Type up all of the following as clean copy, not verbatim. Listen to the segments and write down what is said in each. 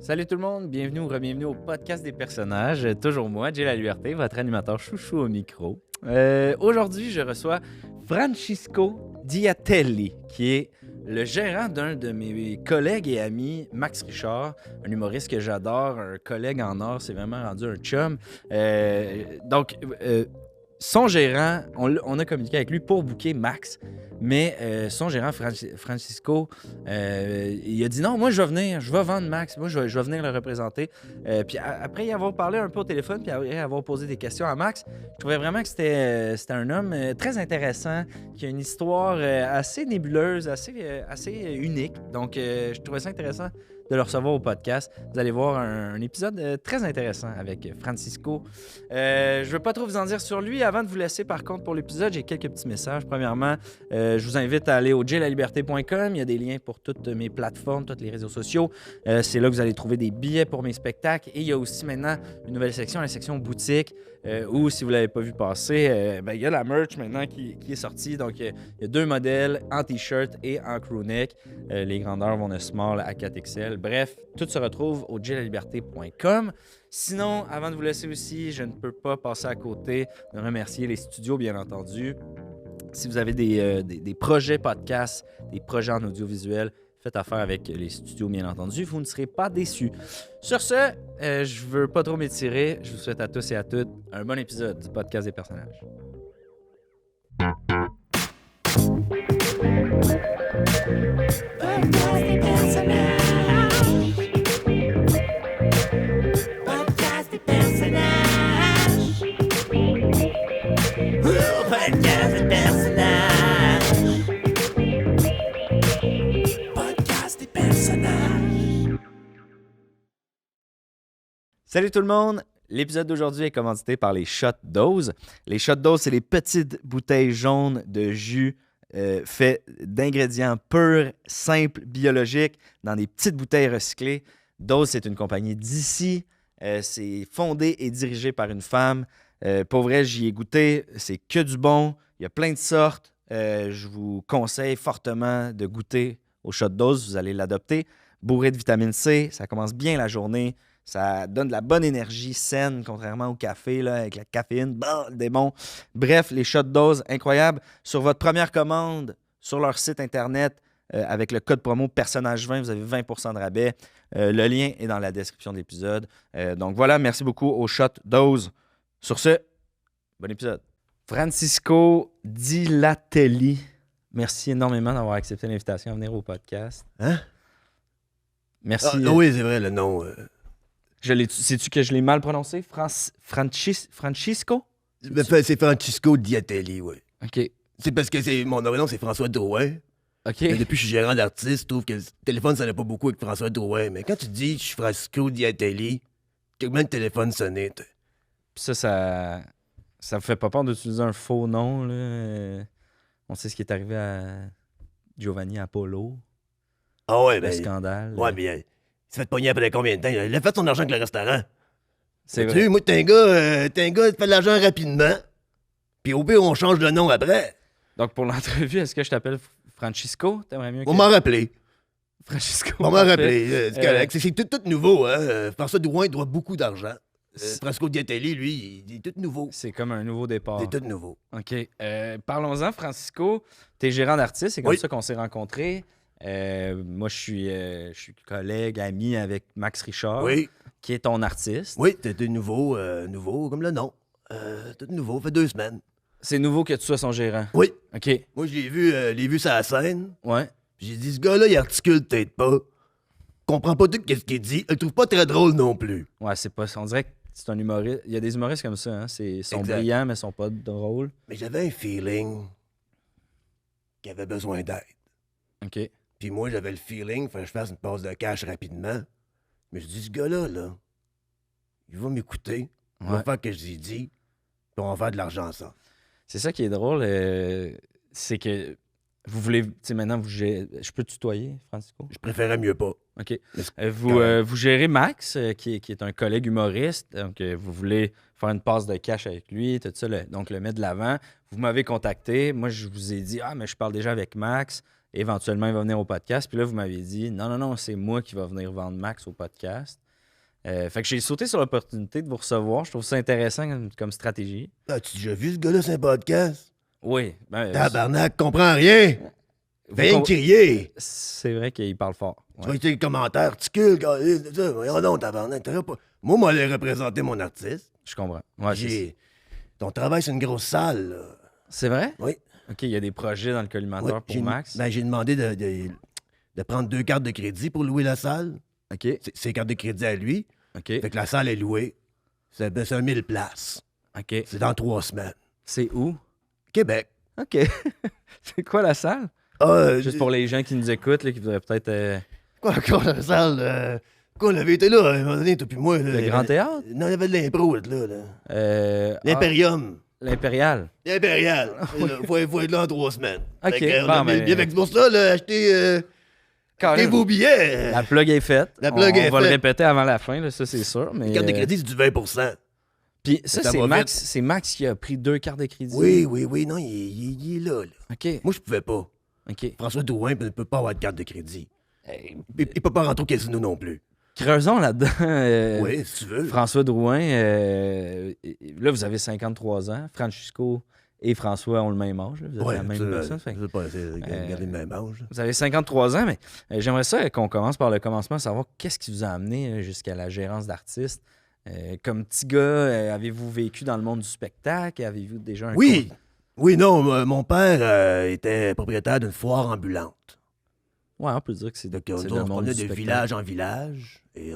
Salut tout le monde, bienvenue ou re-bienvenue au podcast des personnages. Toujours moi, Jay La Liberté, votre animateur chouchou au micro. Aujourd'hui, je reçois Francisco Diatelli, qui est le gérant d'un de mes collègues et amis, Max Richard, un humoriste que j'adore, un collègue en or, c'est vraiment rendu un chum. Son gérant, on a communiqué avec lui pour booker Max, mais son gérant, Francisco, il a dit non, moi je vais venir, je vais vendre Max, moi je vais venir le représenter. Puis après y avoir parlé un peu au téléphone, puis après avoir posé des questions à Max, je trouvais vraiment que c'était un homme très intéressant, qui a une histoire assez nébuleuse, assez unique. Donc je trouvais ça intéressant de le recevoir au podcast. Vous allez voir un épisode très intéressant avec Francisco. Je ne veux pas trop vous en dire sur lui. Avant de vous laisser, par contre, pour l'épisode, j'ai quelques petits messages. Premièrement, je vous invite à aller au jlaliberté.com. Il y a des liens pour toutes mes plateformes, tous les réseaux sociaux. C'est là que vous allez trouver des billets pour mes spectacles. Et il y a aussi maintenant une nouvelle section, la section boutique, où, si vous ne l'avez pas vu passer, il y a la merch maintenant qui est sortie. Donc, il y a 2 modèles en t-shirt et en crewneck. Les grandeurs vont de small à 4XL. Bref, tout se retrouve au jlaliberté.com. Sinon, avant de vous laisser aussi, je ne peux pas passer à côté de remercier les studios, bien entendu. Si vous avez des projets podcasts, des projets en audiovisuel, faites affaire avec les studios, bien entendu. Vous ne serez pas déçus. Sur ce, je ne veux pas trop m'étirer. Je vous souhaite à tous et à toutes un bon épisode du podcast des personnages. Salut tout le monde! L'épisode d'aujourd'hui est commandité par les Shot Dose. Les Shot Dose, c'est les petites bouteilles jaunes de jus faits d'ingrédients purs, simples, biologiques, dans des petites bouteilles recyclées. Dose, c'est une compagnie d'ici. C'est fondé et dirigé par une femme. Pour vrai, j'y ai goûté. C'est que du bon. Il y a plein de sortes. Je vous conseille fortement de goûter aux Shot Dose. Vous allez l'adopter. Bourré de vitamine C, ça commence bien la journée. Ça donne de la bonne énergie saine, contrairement au café, là, avec la caféine, le démon. Bref, les Shot Dose, incroyables. Sur votre première commande, sur leur site Internet, avec le code promo personnage20, vous avez 20% de rabais. Le lien est dans la description de l'épisode. Donc voilà, merci beaucoup aux Shot Dose. Sur ce, bon épisode. Francisco Diatelli, merci énormément d'avoir accepté l'invitation à venir au podcast. Hein? Merci. Ah, oui, c'est vrai, le nom. Sais-tu que je l'ai mal prononcé? Francisco? C'est Francisco Diatelli, oui. OK. C'est parce que mon nom, c'est François Drouin. OK. Mais depuis que je suis gérant d'artiste, je trouve que le téléphone sonnait pas beaucoup avec François Drouin. Mais quand tu dis je suis Francisco Diatelli, combien de téléphone sonnait? Puis ça me fait pas peur d'utiliser un faux nom, là. On sait ce qui est arrivé à Giovanni Apollo. Ah ouais, Le ben. scandale. Ouais, bien. Il s'est fait pogner après combien de temps? Il a fait son argent avec le restaurant. C'est Tu vrai. sais, moi, t'es un gars qui fait de l'argent rapidement. Puis au pire, on change le nom après. Donc, pour l'entrevue, est-ce que je t'appelle Francisco? T'aimerais mieux que... On m'en rappelé. Francisco. On m'en parfait. rappelé. C'est correct. C'est tout nouveau, hein. François Drouin doit beaucoup d'argent. Francisco Diatelli, lui, il est tout nouveau. C'est comme un nouveau départ. C'est tout nouveau. OK. Parlons-en, Francisco. T'es gérant d'artiste, c'est comme Oui. ça qu'on s'est rencontrés. Moi, je suis collègue, ami avec Max Richard, Oui. qui est ton artiste. Oui, t'es nouveau, comme le nom. Tout nouveau, fait 2 semaines. C'est nouveau que tu sois son gérant. Oui. OK. Moi, je l'ai vu sur la scène. Ouais. Puis j'ai dit, ce gars-là, il articule peut-être pas. Comprend pas tout ce qu'il dit. Il le trouve pas très drôle non plus. Ouais, c'est pas... On dirait que c'est un humoriste. Il y a des humoristes comme ça, hein. Ils sont Exact. brillants, mais ils sont pas drôles. Mais j'avais un feeling qu'il avait besoin d'aide. OK. Puis moi, j'avais le feeling que je fasse une passe de cash rapidement. Mais je dis, ce gars-là, il va m'écouter. Il va Ouais. faire ce que je lui ai dit. Puis on va faire de l'argent ensemble. C'est ça qui est drôle, c'est que vous voulez... Tu sais, maintenant, je peux te tutoyer, Francisco? Je préférais mieux pas. OK. Mais c'est Vous gérez Max, qui est un collègue humoriste. Donc, vous voulez faire une passe de cash avec lui, tout ça, donc le mettre de l'avant. Vous m'avez contacté. Moi, je vous ai dit, mais je parle déjà avec Max. éventuellement, il va venir au podcast. Puis là, vous m'avez dit, non, c'est moi qui va venir vendre Max au podcast. Fait que j'ai sauté sur l'opportunité de vous recevoir. Je trouve ça intéressant comme stratégie. As-tu déjà vu ce gars-là sur un podcast? Oui. Tabarnak, comprends rien. Rien crier. C'est vrai qu'il parle fort. Tu Ouais. vas écouter les commentaires, articules, voyons donc, tabarnak. Moi, moi, aller représenter mon artiste. Je comprends. Ouais, Ton travail, c'est une grosse salle, là. c'est vrai? Oui. OK, il y a des projets dans le collimateur Ouais, pour Max. j'ai demandé de prendre 2 cartes de crédit pour louer la salle. OK. C'est cartes de crédit à lui. OK. Fait que la salle est louée. C'est 1000 places. OK. C'est dans 3 semaines. C'est où? Québec. OK. C'est quoi la salle? Juste pour les gens qui nous écoutent, là, qui voudraient peut-être... Quoi encore la salle? Quoi, on avait été là, à un moment donné, toi puis moi. Le Grand Théâtre? Non, il y avait de l'impro, là. L'Imperium. L'Impérial. L'Impérial. Faut être là en 3 semaines. OK. Fait que, on a Bon, mis le ben- billet. Fait que c'est pour ça, là, achetez vos billets. La plug est faite. La plug est on va le faite. répéter avant la fin, là, ça c'est sûr. Mais, Les cartes de crédit, c'est du 20%. Puis ça, Ça c'est va Max, c'est Max qui a pris 2 cartes de crédit. Oui, non, il est là. OK. Moi, je pouvais pas. OK. François Drouin ne peut pas avoir de carte de crédit. Il peut pas rentrer au casino non plus. Creusons là-dedans. Oui, si tu veux. François Drouin, là, vous avez 53 ans. Francisco et François ont le même âge. Là. Vous êtes Ouais, la même personne. Fait que c'est garder le même âge. vous avez 53 ans, mais j'aimerais ça qu'on commence par le commencement, savoir qu'est-ce qui vous a amené jusqu'à la gérance d'artistes. Comme petit gars, avez-vous vécu dans le monde du spectacle? Avez-vous déjà un Oui! Oui, non, mon père était propriétaire d'une foire ambulante. Ouais, on peut dire que c'est Donc, c'est on le se monde promenait du de spectacle. village en village. Et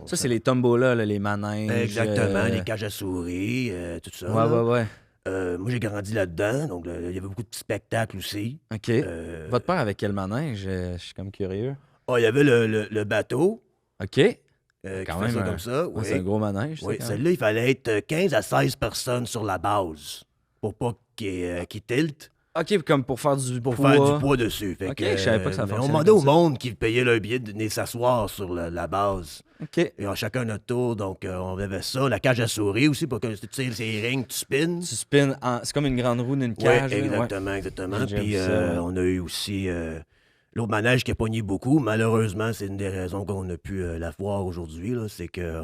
Ça, c'est les tombolas, là, les manèges. Exactement, les cages à souris, tout ça. Ouais, là. ouais. Moi, j'ai grandi là-dedans, donc il y avait beaucoup de petits spectacles aussi. OK. Euh, Votre père avec quel manège? Je suis comme curieux. il y avait le bateau OK. qui Quand fait même, ça comme ça. Ouais, Oui. c'est un gros manège. ça, Oui, quand même. celle-là, il fallait être 15 à 16 personnes sur la base pour pas qu'il tilte, OK, comme pour faire du pour poids. faire du poids dessus. Fait Ok, que, je savais pas que ça on fonctionnait demandait au comme ça. monde qui payait leur billet de venir s'asseoir sur la base. OK. Et chacun notre tour, donc on avait ça. La cage à souris aussi, pour que tu tires ces rings, tu spins. Tu spins c'est comme une grande roue d'une Oui, cage. là, ouais. exactement. J'ai déjà Puis vu ça, ouais. on a eu aussi l'autre manège qui a pogné beaucoup. Malheureusement, c'est une des raisons qu'on a pu la foire aujourd'hui. Là, c'est que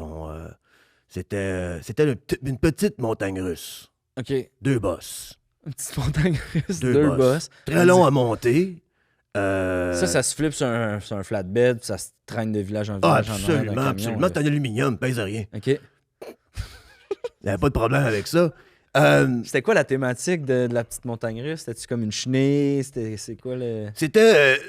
c'était une petite montagne russe. OK. 2 bosses. Une petite montagne russe, 2 deux bosses. Très long à monter. Ça se flippe sur un flatbed, puis ça se traîne de village en village en arrière d'un absolument, camion, absolument. là. C'est en aluminium, pèse rien. OK. Il n'y avait pas de problème avec ça. C'était quoi la thématique de la petite montagne russe? C'était-tu comme une chenille? C'est quoi le... C'était...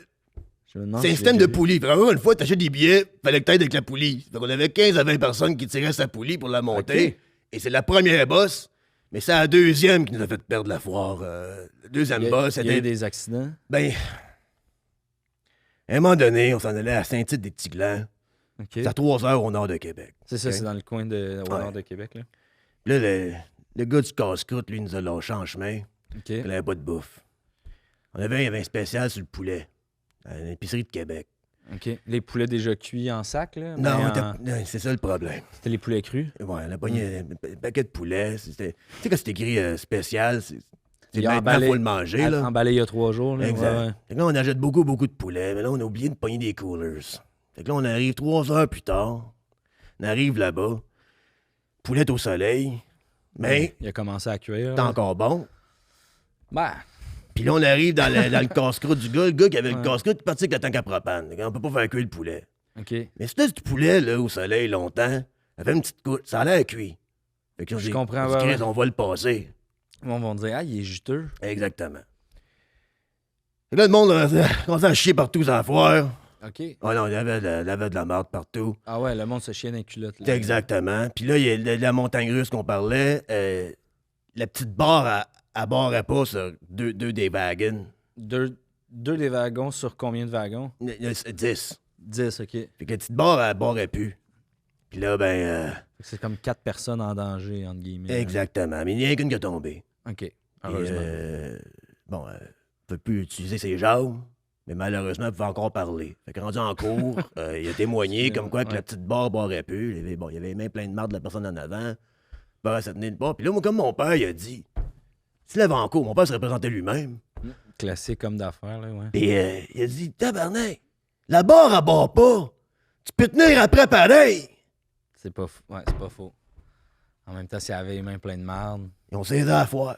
Je me demande c'est un si système j'ai de déjà vu. poulie. Vraiment, une fois, tu achètes des billets, fallait que tu avec la poulie. Donc, on avait 15 à 20 personnes qui tiraient sa poulie pour la monter. OK. Et c'est la première bosse, mais c'est la deuxième qui nous a fait perdre la foire. La deuxième bosse, Il y a eu c'était... des accidents? Ben... À un moment donné, on s'en allait à Saint-Tite-des-Petits-Glands. OK. C'est à 3 heures au nord de Québec. C'est ça, OK. c'est dans le coin au Ouais. nord de Québec, là. Là, le gars du casse-croûte, lui, nous a lâché en chemin. OK. Il n'avait pas de bouffe. Il y avait un spécial sur le poulet. À l'épicerie de Québec. OK. Les poulets déjà cuits en sac, là? Non, mais non, c'est ça le problème. c'était les poulets crus? Ouais, on a pogné un paquet de poulet. Tu sais, quand c'est écrit spécial, c'est Il a maintenant, emballé- faut le manger. Là. Emballé il y a 3 jours, là. Exact. Ouais, ouais. Fait que là, on achète beaucoup de poulet, mais là, on a oublié de pogner des coolers. Fait que là, on arrive 3 heures plus tard. On arrive là-bas. Poulet au soleil. Mais Il a commencé à cuire. c'est encore bon. Ben, Puis là, on arrive dans le casse-croûte du gars. Le gars qui avait le Ouais. casse-croûte, il est parti avec la tank à propane. Fait qu'on peut pas faire cuire le poulet. OK. Mais si tu laisses du poulet là, au soleil longtemps, ça fait une petite couche. Ça a l'air cuit. Fait que Je dit, comprends, on dit, ouais, Chris, ouais. on va le passer. Le monde va dire, ah, il est juteux. Exactement. Et là, le monde a commencé à chier partout dans la foire. OK. Oh non, il y avait de la merde partout. Ah ouais, le monde se chie dans les culottes. Là. Exactement. Puis là, il y a la montagne russe qu'on parlait. La petite barre, elle barrait pas sur deux des wagons. Deux des wagons sur combien de wagons? 10. 10, OK. Fait Fait que la petite barre, elle barrait plus. Puis là, que c'est comme 4 personnes en danger, entre guillemets. exactement. Mais il n'y a rien qu'une qui a tombé. OK. Et, Heureusement. bon, elle ne peut plus utiliser ses jambes, mais malheureusement, elle pouvait encore parler. Fait que rendu en cours, il a témoigné comme quoi que Ouais. la petite barre barrait plus. Il y avait les mains pleines de marde de la personne en avant. Bah, ça tenait le bord. Puis là, moi, comme mon père, il a dit, s'il avait en cours, mon père se représentait lui-même. Classique homme d'affaires, là, ouais. Puis il a dit, tabarnak, la barre, elle barre pas. Tu peux tenir après pareil. C'est pas faux. En même temps, s'il avait les mains pleines de marde. Ils ont saisi la foire.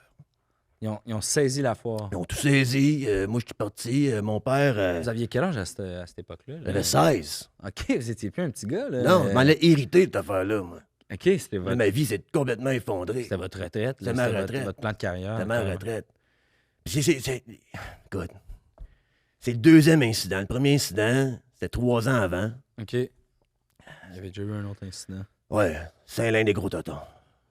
Ils ont saisi la foire. Ils ont tout saisi. Moi, je suis parti. Mon père Vous aviez quel âge à cette époque-là? Là? avait 16. OK, vous étiez plus un petit gars, là. Non, je m'en ai irrité, cette affaire-là, moi. OK, c'était Là, ma vie s'est complètement effondrée. c'était votre retraite. C'était là, ma retraite. Votre plan de carrière. C'était ma retraite. Écoute, c'est le deuxième incident. Le premier incident, c'était 3 ans avant. OK. Il y avait déjà eu un autre incident. Ouais, Saint-Lin-des-Gros-Totons.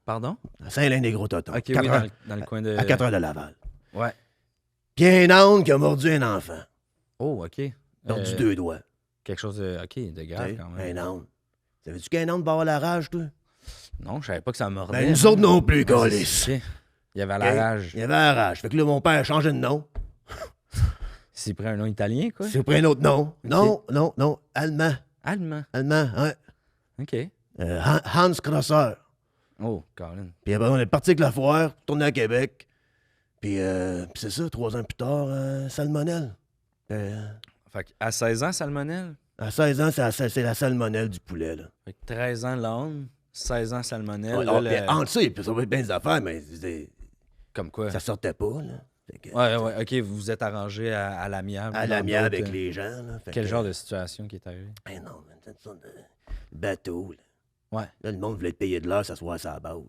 Pardon? À Saint-Lin-des-Gros-Totons. OK, 4 oui, heures- dans le coin de... À 4 heures de Laval. Ouais. Puis un âne qui a mordu un enfant. Oh, OK. Perdu 2 doigts. Quelque chose de... OK, de grave, T'sais, quand même. un âne. Savais-tu qu'un âne peut avoir la rage, toi? Non, je savais pas que ça mordait. Ben, nous autres non plus, Ouais, câlisse. OK. Il y avait la rage. Il y avait la rage. Fait que là, mon père a changé de nom. S'il pris un nom italien, quoi? C'est pris un autre nom. Non. Allemand. Allemand. Allemand, ouais. OK. Hans Crosser. Oh, Colin. Puis après, on est parti avec la foire, tourné à Québec. Puis c'est ça, 3 ans plus tard, salmonelle. Fait à 16 ans, salmonelle. À 16 ans, c'est la salmonelle du poulet, là. Fait que 13 ans, l'âne. 16 ans, salmonelle. Ouais, là, puis entre ça, il peut sauver bien des affaires, mais Comme quoi? ça sortait pas, là. Fait que, Ouais, OK, vous vous êtes arrangé à l'amiable. à dans l'amiable d'autres, avec les gens, là. Fait Quel que, genre de situation qui est arrivé? Ben non, man, c'est une sorte de bateau, là. Ouais. Là, le monde voulait te payer de l'heure, s'asseoir à sa base.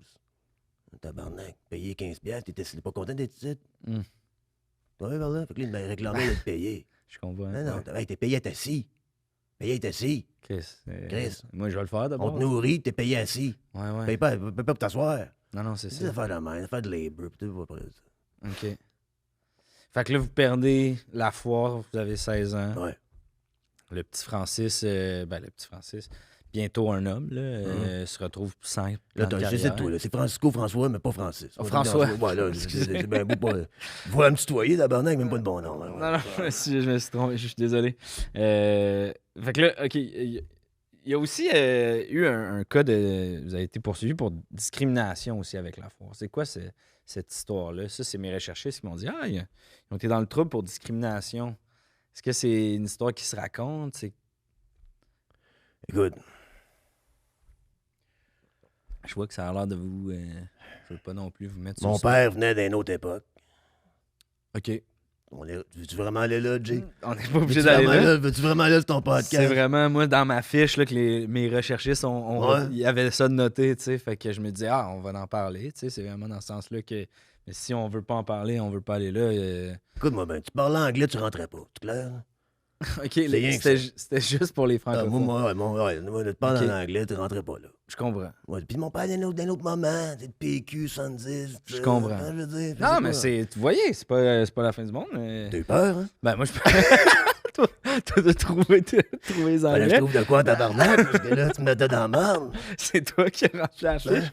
Tabarnak, payer 15$, t'étais pas content d'être ici? Hmm. Ouais, vers là. Fait que là, il m'a réclamé de te payer. Je comprends. Non, t'es payé à être assis. Payé à être assis. Chris. Chris. Moi, je vais le faire On d'abord. te nourrit, t'es payé assis. Ouais. Paye pas pour t'asseoir. Non, c'est C'est des ça. affaires de main, des affaires de labor, pis tout va pas ça. OK. Fait que là, vous perdez la foire, vous avez 16 ans. Ouais. Le petit Francis, le petit Francis, bientôt un homme, là, se retrouve sans Là, plan de je sais carrière. toi, là. C'est Francisco François, mais pas Francis. Oh, François. Ouais, là, Excusez. c'est bien beau pas. Voilà me tutoyer, tabarnak, même pas de bon nom. Ouais, Non, je me suis trompé, je suis désolé. Fait que là, OK, il y a aussi eu un cas de... Vous avez été poursuivi pour discrimination aussi avec la foire. C'est quoi cette histoire-là? Ça, c'est mes recherchistes qui m'ont dit, ils ont été dans le trouble pour discrimination. Est-ce que c'est une histoire qui se raconte? Écoute, Je vois que ça a l'air de vous... je veux pas non plus vous mettre sur mon le spot. père venait d'une autre époque. OK. Veux-tu vraiment aller là, Jay? On n'est pas obligé d'aller là. Veux-tu vraiment aller sur ton podcast? C'est vraiment, moi, dans ma fiche, là, que mes recherchistes, Ouais. il y avait ça de noté, tu sais. Fait que je me disais, on va en parler, tu sais. C'est vraiment dans ce sens-là que... Mais si on veut pas en parler, on veut pas aller là. Écoute-moi ben, tu parlais anglais, tu rentrais pas. C'est clair? OK, rien que c'était juste pour les Ah, francophones. moi, tu parles Ok. en anglais, tu rentrais pas là. Je comprends. Ouais, puis mon père, d'un autre moment, c'est de PQ, 70. Je comprends. Je veux dire, Non, mais c'est. vous voyez, c'est pas la fin du monde. Mais... T'as eu peur, hein? Ben, moi, je peux... toi, t'as trouvé les Fallait que je anglais. trouve de quoi en tabarnak, parce que là, tu me mettais dans la merde. C'est toi qui as rempli la fiche.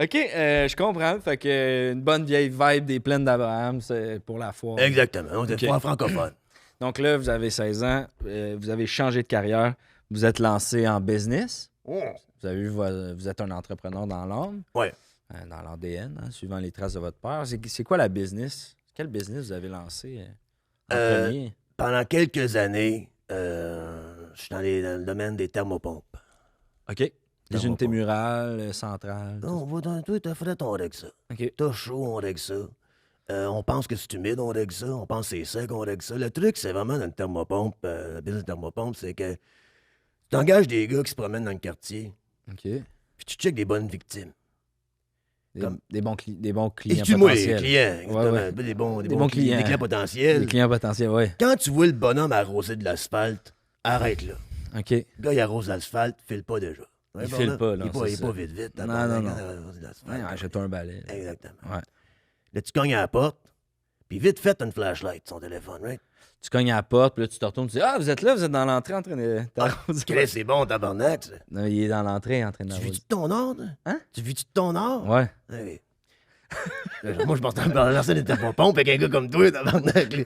OK, je comprends. Fait que une bonne vieille vibe des plaines d'Abraham, c'est pour la foire. Exactement, on était Ok. pas francophone. Donc là, vous avez 16 ans, vous avez changé de carrière, vous êtes lancé en business. Vous avez vu, vous êtes un entrepreneur dans l'âme, Ouais. dans l'ADN, suivant les traces de votre père. C'est quoi la business? Quel business vous avez lancé en premier? Pendant quelques années, je suis dans le domaine des thermopompes. OK. Les Thermopompe. unités murales, centrales. tout Non, toi, t'as fait on règle ça. ça. OK. T'as chaud, on règle ça. On pense que c'est humide, on règle ça. On pense que c'est sec, on règle ça. Le truc, c'est vraiment dans le thermopompe, le business de thermopompe, c'est que tu engages des gars qui se promènent dans le quartier, OK. puis tu checkes des bonnes victimes. Comme- Des bons clients Excuse-moi, les potentiels. clients. exactement. ouais. Pas des bons bons clients. Des clients potentiels. Des clients potentiels, oui. Quand tu vois le bonhomme arroser de l'asphalte, arrête là. OK. Le gars, il arrose l'asphalte, file pas déjà. Ouais, Il file là, pas, non, Il est c'est pas ça. vite. Non, tabarnak, non. quand il arrose de l'asphalte. Ouais, achète-toi un balai. là. Exactement. Ouais. Là, tu cognes à la porte, puis vite fait, t'as une flashlight, son téléphone, right? Tu cognes à la porte, puis là, tu te retournes, tu dis, vous êtes là, vous êtes dans l'entrée en train de... Chris, c'est bon, tabarnak, ça. Non, il est dans l'entrée en train Tu d'arroser. vis-tu de ton or, toi? Hein? Tu vis-tu de ton or? Ouais. Oui. Moi, je pense que personne n'était pas pompe avec un gars comme toi, tabarnak. là.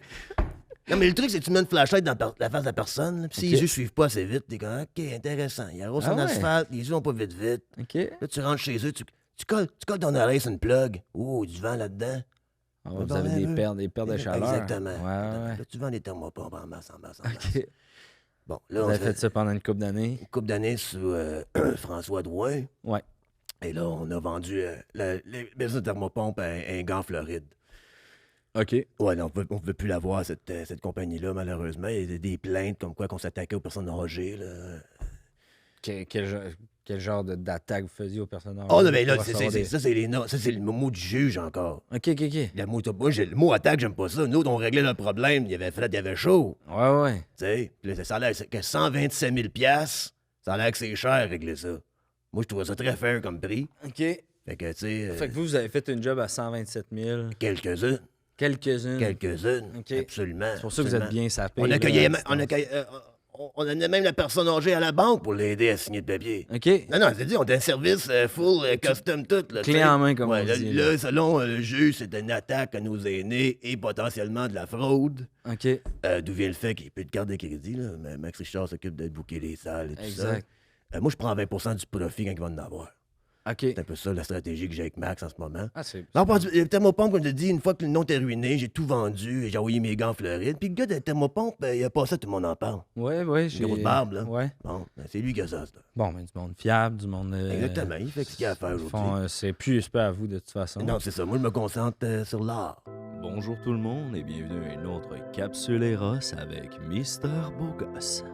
Non, mais le truc, c'est que tu mets une flashlight dans la face de la personne, là, puis si Ok. les yeux suivent pas assez vite, t'es comme, OK, intéressant. Il arrose Ah son ouais. asphalte, les yeux vont pas vite. OK. Là, tu rentres chez eux, tu colles ton oreille sur une plug. Oh, du vent là-dedans. Ah, vous avez des pertes de chaleur. Exactement. Ouais. Là, tu vends des thermopompes en masse. OK. Bon, Vous là, on avez se fait ça pendant une couple d'années? une couple d'années sous François Drouin. Ouais. Et là, on a vendu les business de thermopompe à un gars en Floride. OK. Ouais, non, on ne pouvait plus l'avoir, cette compagnie-là, malheureusement. Il y a des plaintes comme quoi qu'on s'attaquait aux personnes âgées. Là. Quel genre d'attaque vous faisiez aux personnes âgées? Oh, non, mais là, pour recevoir des- ça, c'est le mot du juge encore. OK. Le mot attaque, j'aime pas ça. Nous, on réglait le problème. Il y avait chaud. Ouais. Tu sais, puis là, ça a l'air que 127 000 $, ça a l'air que c'est cher à régler ça. Moi, je trouvais ça très fair comme prix. OK. Fait que, tu sais, Fait que vous avez fait une job à 127 000. quelques-unes. Quelques-unes. OK. Absolument. C'est pour ça que vous êtes bien sapé. On là, accueillait, à distance. on amenait même la personne âgée à la banque pour l'aider à signer de papier. OK. Non, c'est-à-dire, on a un service full, custom tout. Là, Clé tu sais. en main, comme Ouais, on dit. Là, selon le juge, c'est une attaque à nos aînés et potentiellement de la fraude. OK. D'où vient le fait qu'il n'y ait plus de carte de crédit. Là. Mais Max Richard s'occupe de booker les salles et tout Exact. ça. Moi, je prends 20 du profit quand il va en avoir. OK. C'est un peu ça la stratégie que j'ai avec Max en ce moment. Ah, c'est... Non, le thermopompe, comme je te dis, une fois que le nom est ruiné, j'ai tout vendu et j'ai envoyé mes gants en Floride. Puis le gars de thermopompe, il a pas ça, tout le monde en parle. Ouais, J'ai grosse barbe, là. Ouais. Bon, c'est lui qui a ça. Bon, mais du monde fiable, du monde... Exactement, il fait ce qu'il a à faire aujourd'hui. C'est plus pas à vous, de toute façon. Non, c'est ça. Moi, je me concentre sur l'art. Bonjour tout le monde et bienvenue à une autre capsule Eros avec Mister Beaugosse.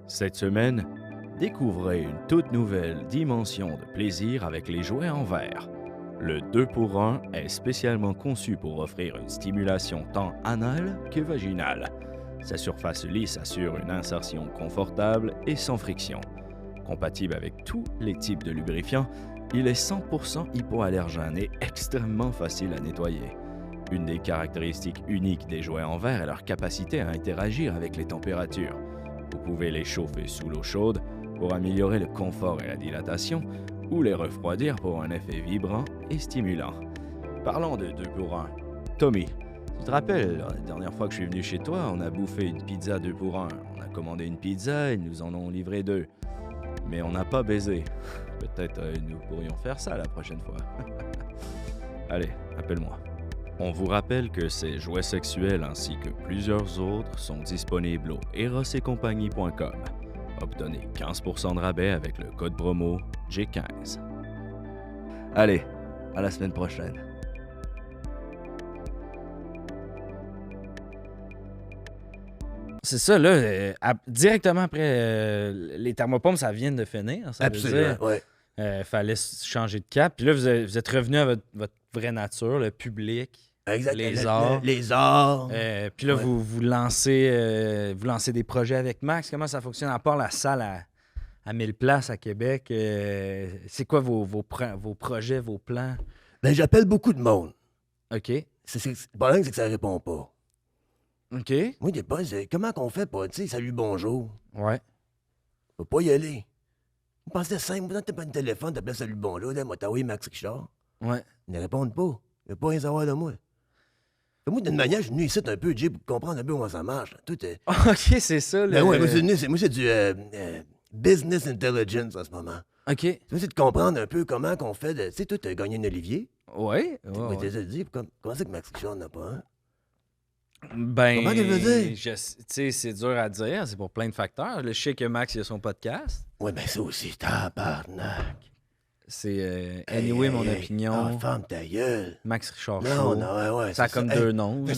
Cette semaine, découvrez une toute nouvelle dimension de plaisir avec les jouets en verre. Le 2 pour 1 est spécialement conçu pour offrir une stimulation tant anale que vaginale. Sa surface lisse assure une insertion confortable et sans friction. Compatible avec tous les types de lubrifiants, il est 100% hypoallergène et extrêmement facile à nettoyer. Une des caractéristiques uniques des jouets en verre est leur capacité à interagir avec les températures. Vous pouvez les chauffer sous l'eau chaude pour améliorer le confort et la dilatation, ou les refroidir pour un effet vibrant et stimulant. Parlons de 2 pour 1. Tommy, tu te rappelles, la dernière fois que je suis venu chez toi, on a bouffé une pizza 2 pour 1. On a commandé une pizza et nous en ont livré 2. Mais on n'a pas baisé. Peut-être nous pourrions faire ça la prochaine fois. Allez, appelle-moi. On vous rappelle que ces jouets sexuels ainsi que plusieurs autres sont disponibles au erosetcompagnie.com. Obtenez 15% de rabais avec le code promo G15. Allez, à la semaine prochaine. C'est ça, là, directement après les thermopompes, ça vient de finir. Ça veut Absolument, dire, ouais. fallait changer de cap. Puis là, vous êtes revenu à votre vraie nature, le public, Exact. les arts. Les arts. Puis là, Ouais. vous lancez des projets avec Max. Comment ça fonctionne? À part la salle à 1000 places à Québec, c'est quoi vos projets, vos plans? Ben, j'appelle beaucoup de monde. OK. Le problème, c'est que ça répond pas. OK. Moi, des fois, comment qu'on fait pas, tu sais, salut, bonjour. Ouais. Faut pas y aller. On pensait simple, quand t'as pas de téléphone, t'appelles salut, bonjour, là, moi, t'as envoyé Max Richard. Ouais. Ils ne répondent pas. Ils veulent pas rien savoir de moi. Fait moi, d'une manière, je suis venu ici un peu, Jay, pour comprendre un peu comment ça marche. Tout est... OK, c'est ça. Ben ouais, moi, c'est du business intelligence en ce moment. OK. C'est de comprendre un peu comment qu'on fait de... Tu sais, toi, t'as gagné un Olivier. Ouais. Moi, t'as dit, comment c'est que Max Richard n'a pas un? Ben, Comment qu'elle veut dire? tu sais, c'est dur à dire, c'est pour plein de facteurs. Je sais que Max, il a son podcast. Ouais, ben ça aussi, tabarnak. C'est Anyway, Hey, mon hey, opinion. Ah, ferme ta gueule. Max Richard Non, Show. non, ouais. Ça a c'est comme Hey, deux noms. ben,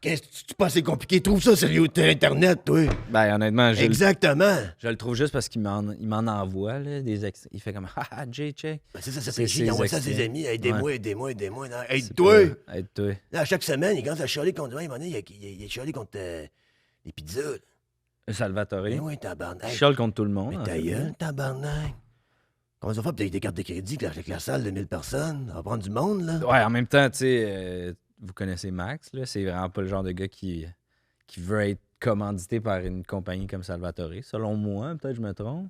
qu'est-ce que tu penses c'est compliqué? Trouve ça sur Internet, toi. Ben, honnêtement, Exactement. je le trouve juste parce qu'il m'en envoie, là, des extraits. Il fait comme Haha, Jay, check. Ben, c'est ça, ça C'est fait chier. Il ses envoie ça à ses extraits. amis. Aidez-moi, Ouais. aidez-moi. Non, aide-toi. Aide-toi. Là, chaque semaine, il commence à chialer contre... Ouais, à un moment donné, il a chialé contre les pizzas. là. Salvatore. Mais oui, tabarnak. Il chiale contre tout le monde. Mais en ta fait. gueule, tabarnak. Comment ça fait pour des cartes de crédit avec la salle de 1000 personnes? On va prendre du monde, là. Ouais, en même temps, tu sais, vous connaissez Max, là, c'est vraiment pas le genre de gars qui veut être commandité par une compagnie comme Salvatore. Selon moi, peut-être je me trompe.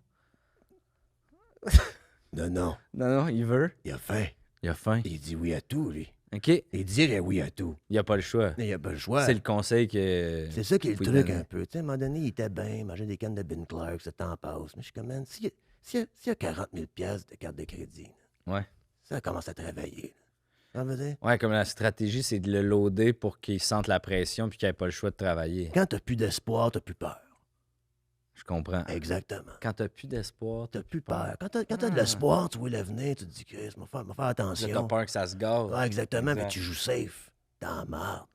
Non. Non, il veut. Il a faim. Il a faim. Il dit oui à tout, lui. OK. Il dirait oui à tout. Il a pas le choix. Mais il a pas le choix. C'est le conseil que. C'est ça qui est le faut y truc donner. un peu. Tu sais, à un moment donné, il était bien, il mangeait des cannes de Ben Clark, ce temps passe. Mais je suis comme, man, s'il y a 40 000 piastres de carte de crédit, Ouais. ça commence à travailler. Ça veut dire? Ouais, comme la stratégie, c'est de le loader pour qu'il sente la pression puis qu'il n'ait pas le choix de travailler. Quand t'as plus d'espoir, t'as plus peur. Je comprends. Exactement. Quand t'as plus d'espoir, T'as plus peur. Quand t'as de l'espoir, tu vois l'avenir, tu te dis, Chris, m'a faire Là, t'as attention. peur que ça se gâte. Ouais, exactement, mais Exact. tu joues safe. Dans la marde.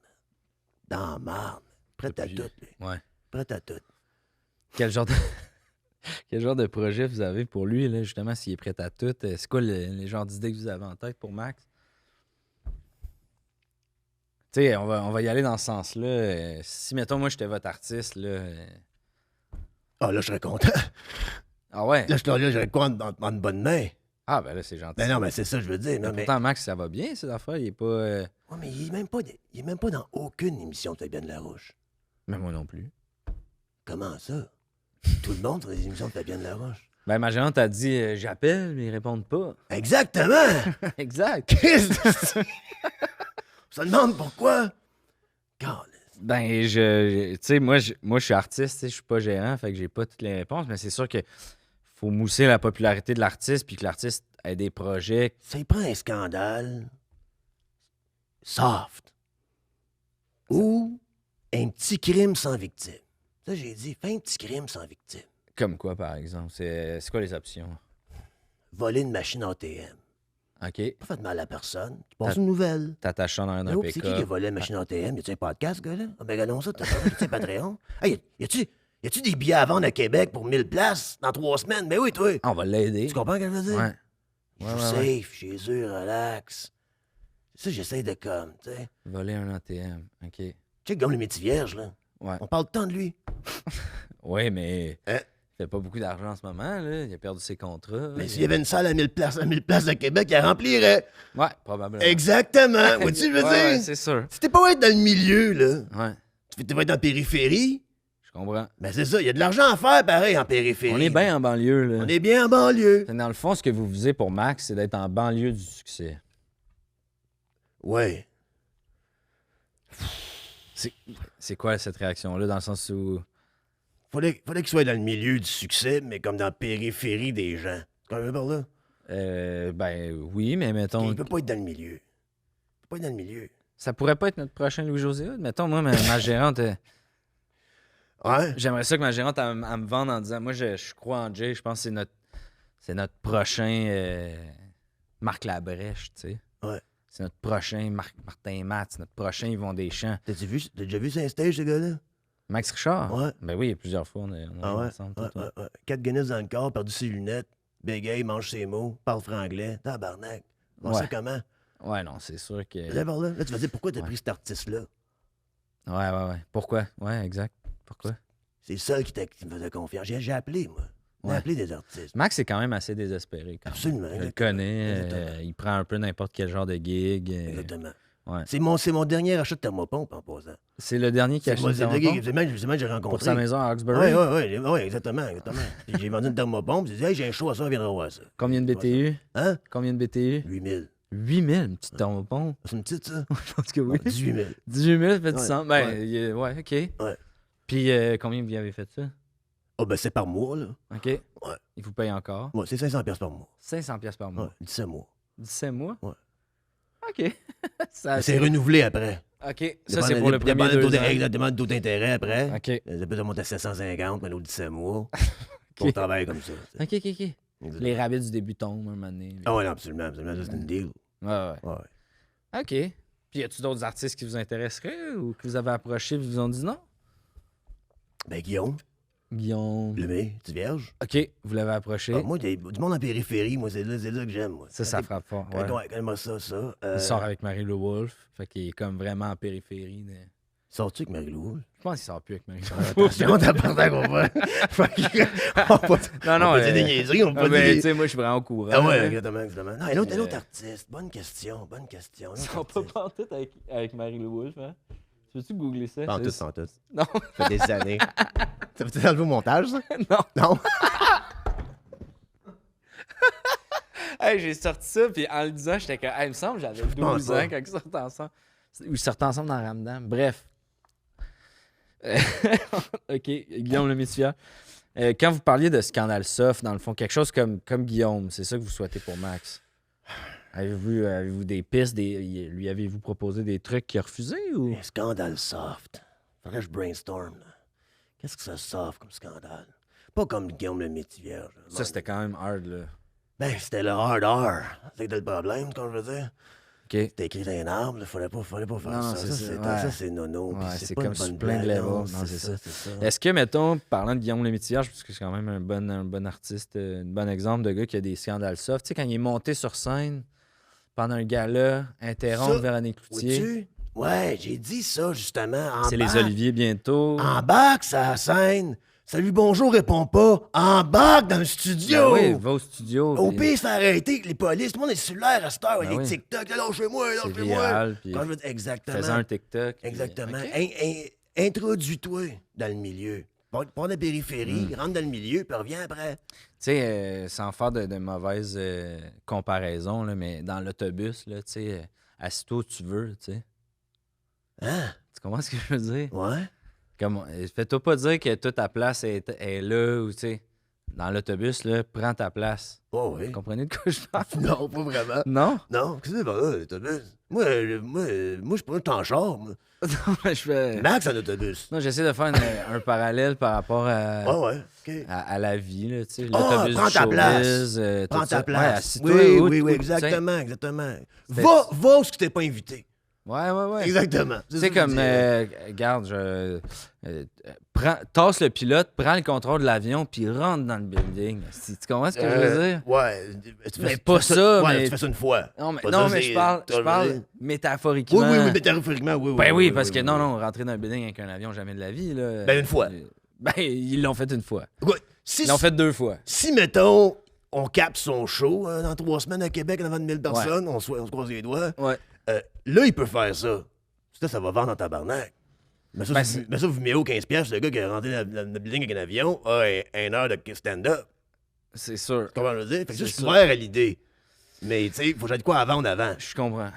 Dans la marde. Prêt à Puis- tout, lui. Ouais. Prêt à tout. Quel genre de... Quel genre de projet vous avez pour lui, là, justement, s'il est prêt à tout? C'est quoi les genres d'idées que vous avez en tête pour Max? Tu sais, on va y aller dans ce sens-là. Si, mettons, moi, j'étais votre artiste, là... Ah, là, je serais content. Ah ouais? Là, je serais content en une bonne main. Ah, ben là, c'est gentil. Ben non, mais c'est ça, je veux dire. Mais Non, mais... pourtant, Max, ça va bien, cette affaire. Il est pas... Ouais, mais il est même pas dans aucune émission de Fabienne Larouche. Mais moi non plus. Comment ça? Tout le monde sur les émissions de Fabienne Larouche. Ben, ma gérante a dit j'appelle, mais ils répondent pas. Exactement! Exact. Qu'est-ce que ça demande pourquoi? Caliste. Ben, tu sais, moi, je suis artiste, tu sais, je suis pas gérant, fait que j'ai pas toutes les réponses, mais c'est sûr que faut mousser la popularité de l'artiste, puis que l'artiste ait des projets. Ça y prend un scandale soft. Ou un petit crime sans victime. Ça, j'ai dit, fais un petit crime sans victime. Comme quoi, par exemple? C'est quoi les options? Voler une machine ATM. OK. Pas fait de mal à personne. Tu passes une nouvelle. T'attaches ça dans un Oh, c'est qui a pick-up. volé la machine ATM? Y a-tu un podcast, ce gars-là? Ah, ben, regardons ça, t'as un Patreon. Hey, y a-tu des billets à vendre à Québec pour 1000 places dans 3 semaines? Ben oui, toi. Ah, on va l'aider. Tu comprends ce que je veux dire? Ouais. Je Ouais, suis ouais, safe, chez eux, relax. C'est ça, j'essaie de comme, tu sais. Voler un ATM. OK. Check comme le métier vierge, là. Ouais. On parle tant de lui. Oui, mais Hein? il fait pas beaucoup d'argent en ce moment, là. Il a perdu ses contrats. Mais s'il y avait une salle à 1000 places de Québec, il la remplirait. Ouais, probablement. Exactement. Vois-tu, je veux Ouais, dire? c'est sûr. Si t'es pas être dans le milieu, là, Ouais, tu vas être dans la périphérie, je comprends. ben c'est ça, il y a de l'argent à faire pareil en périphérie. On est bien en banlieue, là. On est bien en banlieue. Dans le fond, ce que vous visez pour Max, c'est d'être en banlieue du succès. Ouais. C'est quoi cette réaction-là, dans le sens où... Fallait qu'il soit dans le milieu du succès, mais comme dans la périphérie des gens. Tu comprends par là? Ben oui, mais mettons... Il peut pas être dans le milieu. Il peut pas être dans le milieu. Ça pourrait pas être notre prochain Louis-José Hood. Mettons, moi, ma gérante... Ouais? J'aimerais ça que ma gérante, elle me vende en disant... Moi, je crois en Jay. Je pense que c'est notre prochain Marc Labrèche, tu sais. Ouais. C'est notre prochain Martin Matt. C'est notre prochain Yvon Deschamps. T'as déjà vu sur un stage, ce gars-là? Max Richard? Ouais. Ben oui, plusieurs fois, on a Ah joué ouais? ensemble. Ouais, tout, ouais. ouais, ouais. 4 Guinness dans le corps, perdu ses lunettes, bégaye, mange ses mots, parle franglais. Tabarnak. On Ouais. sait comment. Ouais, non, c'est sûr que... Là, par là, tu vas dire pourquoi t'as Ouais. pris cet artiste-là. Ouais. Pourquoi? Ouais, exact. Pourquoi? C'est le seul qui me faisait confiance. J'ai appelé, moi. J'ai Ouais. appelé des artistes. Max est quand même assez désespéré. Quand même. Absolument. Je le exactement. connais. Exactement. Il prend un peu n'importe quel genre de gig. Exactement. Ouais. C'est mon dernier achat de thermopompe en posant. C'est le dernier qui a acheté une C'est le thermopompe gars que j'ai rencontré. pour sa maison à Hawkesbury. Oui, exactement. Puis j'ai vendu une thermopompe. J'ai dit, hey, j'ai un show à ça, viendra voir ça. Combien de BTU? Hein? Combien de BTU? 8000. 8000, une petite thermopompe. C'est une petite, ça? Je pense que oui. 18 000. 18 000, ça fait du Ouais, sens. Ben, ouais. ouais, OK. Ouais. Puis combien vous y avez fait ça? Ah, ben c'est par mois, là. OK. Ouais. Il vous paye encore? Ouais, c'est 500 pièces par mois. 500 pièces par mois. Ouais, 17 mois. 17 mois? Ouais. OK. Ça, Mais c'est renouvelé après. OK. Ça, c'est pour le premier 2 ans. Exactement, le taux d'intérêt après. OK. Ça peut monter à 750, mais l'autre 17 mois. On travaille comme ça. OK. Exactement. Les rabais du début tombent un moment donné. Ah ouais, non, absolument. Ça, c'est une deal. Ouais. Ouais. OK. Puis y a-tu d'autres artistes qui vous intéresseraient ou que vous avez approché et vous ont dit non? Ben, Guillaume, Guillaume. Lemay, tu vierge. OK, vous l'avez approché. Ah, moi, du monde en périphérie, moi, c'est là que j'aime, moi. Ça frappe fort. Ouais. Quand moi ça. Il sort avec Marie-Lou Wolfe. Fait qu'il est comme vraiment en périphérie. Sors-tu avec Marie-Lou? Je pense qu'il sort plus avec Marie-Lou Wolfe. Attention, t'as pas qu'on va. Non, On peut dire des niaiseries, on peut Ah, dire ben, des... tu sais, moi, je suis vraiment au courant. Ah ouais, là. exactement. Non, un autre artiste. Bonne question. Ils sont pas pantoute avec Marie-Lou Wolfe, hein? Tu veux-tu googler ça? Pas en C'est- tout. Non. Ça fait des années. Ça fait enlever au montage, ça? Non. Non? Hey, j'ai sorti ça, puis en le disant, j'étais comme, hey, il me semble que j'avais 12 pense ans pas. quand ils sortent ensemble. Ou ils sortent ensemble dans Ramadan. Bref. OK, Guillaume le Métivier. Quand vous parliez de scandale soft, dans le fond, quelque chose comme Guillaume, c'est ça que vous souhaitez pour Max? Avez-vous des pistes? Lui avez-vous proposé des trucs qu'il a refusés ou? Un scandale soft. Faudrait que je brainstorm, là. Qu'est-ce que ça soft comme scandale? Pas comme Guillaume le Métivier. Ça, c'était quand même hard, là. Ben, c'était le hard R. C'est le problème, comme je veux dire. OK. C'était écrit dans un arbre, il fallait pas faire Non, ça. c'est Ça, ça, c'est ouais. ça, c'est nono. puis Ouais, c'est pas comme une bonne sur plein de blague, levels. non, Non, c'est ça. c'est ça. Est-ce que, mettons, parlant de Guillaume Lemaitre, je pense que c'est quand même un bon artiste, un bon exemple de gars qui a des scandales soft. Tu sais, quand il est monté sur scène pendant un gala, interrompre Ça, Véronique Cloutier, Vois-tu? Ouais, j'ai dit ça, justement. c'est les Oliviers bientôt. Embarque, ça la scène. Salut, bonjour, réponds pas. Embarque dans le studio. Ben oui, va au studio. Au puis pire, c'est arrêté que les polices. Tout le monde est cellulaire à cette heure, Ben les oui. TikTok. Lâchez-moi, c'est lâchez-moi. viral, puis Quand je veux dire, exactement. faisant un TikTok. puis- Exactement. OK. Introduis-toi dans le milieu. Prends la périphérie, Mm. rentre dans le milieu, puis reviens après. Tu sais, sans faire de mauvaises comparaisons, là, mais dans l'autobus, là, tu sais, assis-toi où tu veux, tu sais. Hein? Tu comprends ce que je veux dire? Ouais? Comme, fais-toi pas dire que toute ta place est là ou, tu sais, dans l'autobus, là, prends ta place. Oh oui. Vous comprenez de quoi je parle? Non, pas vraiment. Non? Non, qu'est-ce que c'est par là, l'autobus? Moi, je prends un char, moi. Non, mais je fais... Max en autobus. Non, j'essaie de faire un parallèle par rapport Ah ouais, OK. à la vie, là, tu sais. Ah, L'autobus prends du ta showbiz, place. tout Prends ça. ta place. assis-toi Oui, où- oui, où- oui, tu sais. exactement, exactement. C'était- Va où ce que t'es pas invité. Ouais, ouais, ouais. Exactement. Tu sais, comme, regarde, tasse le pilote, prends le contrôle de l'avion, puis rentre dans le building. Tu comprends ce que je veux dire? Ouais. Mais pas ça, ouais, mais- tu fais ça une fois. Non, mais, Pas non, ça, mais c'est- je parle tu vois, métaphoriquement. Oui, oui, oui, métaphoriquement, oui, oui. Ben oui, parce que non, rentrer dans un building avec un avion, jamais de la vie. Là. Ben, une fois. Ben, ils l'ont fait une fois. Écoute, si, Ils l'ont fait 2 fois. si, mettons, on capte son show dans 3 semaines à Québec devant 1000 personnes, on se croise les doigts, Ouais. là, il peut faire ça. Ça va vendre en tabarnak. Mais ça, Ben, mais ça, vous mettez au 15$, le gars qui est rentré dans le building avec un avion a une heure de stand-up. C'est sûr. Comment je veux dire? Fait que ça, C'est je suis ça. ouvert à l'idée. Mais, tu sais, il faut que j'aille de quoi à vendre avant. Je comprends.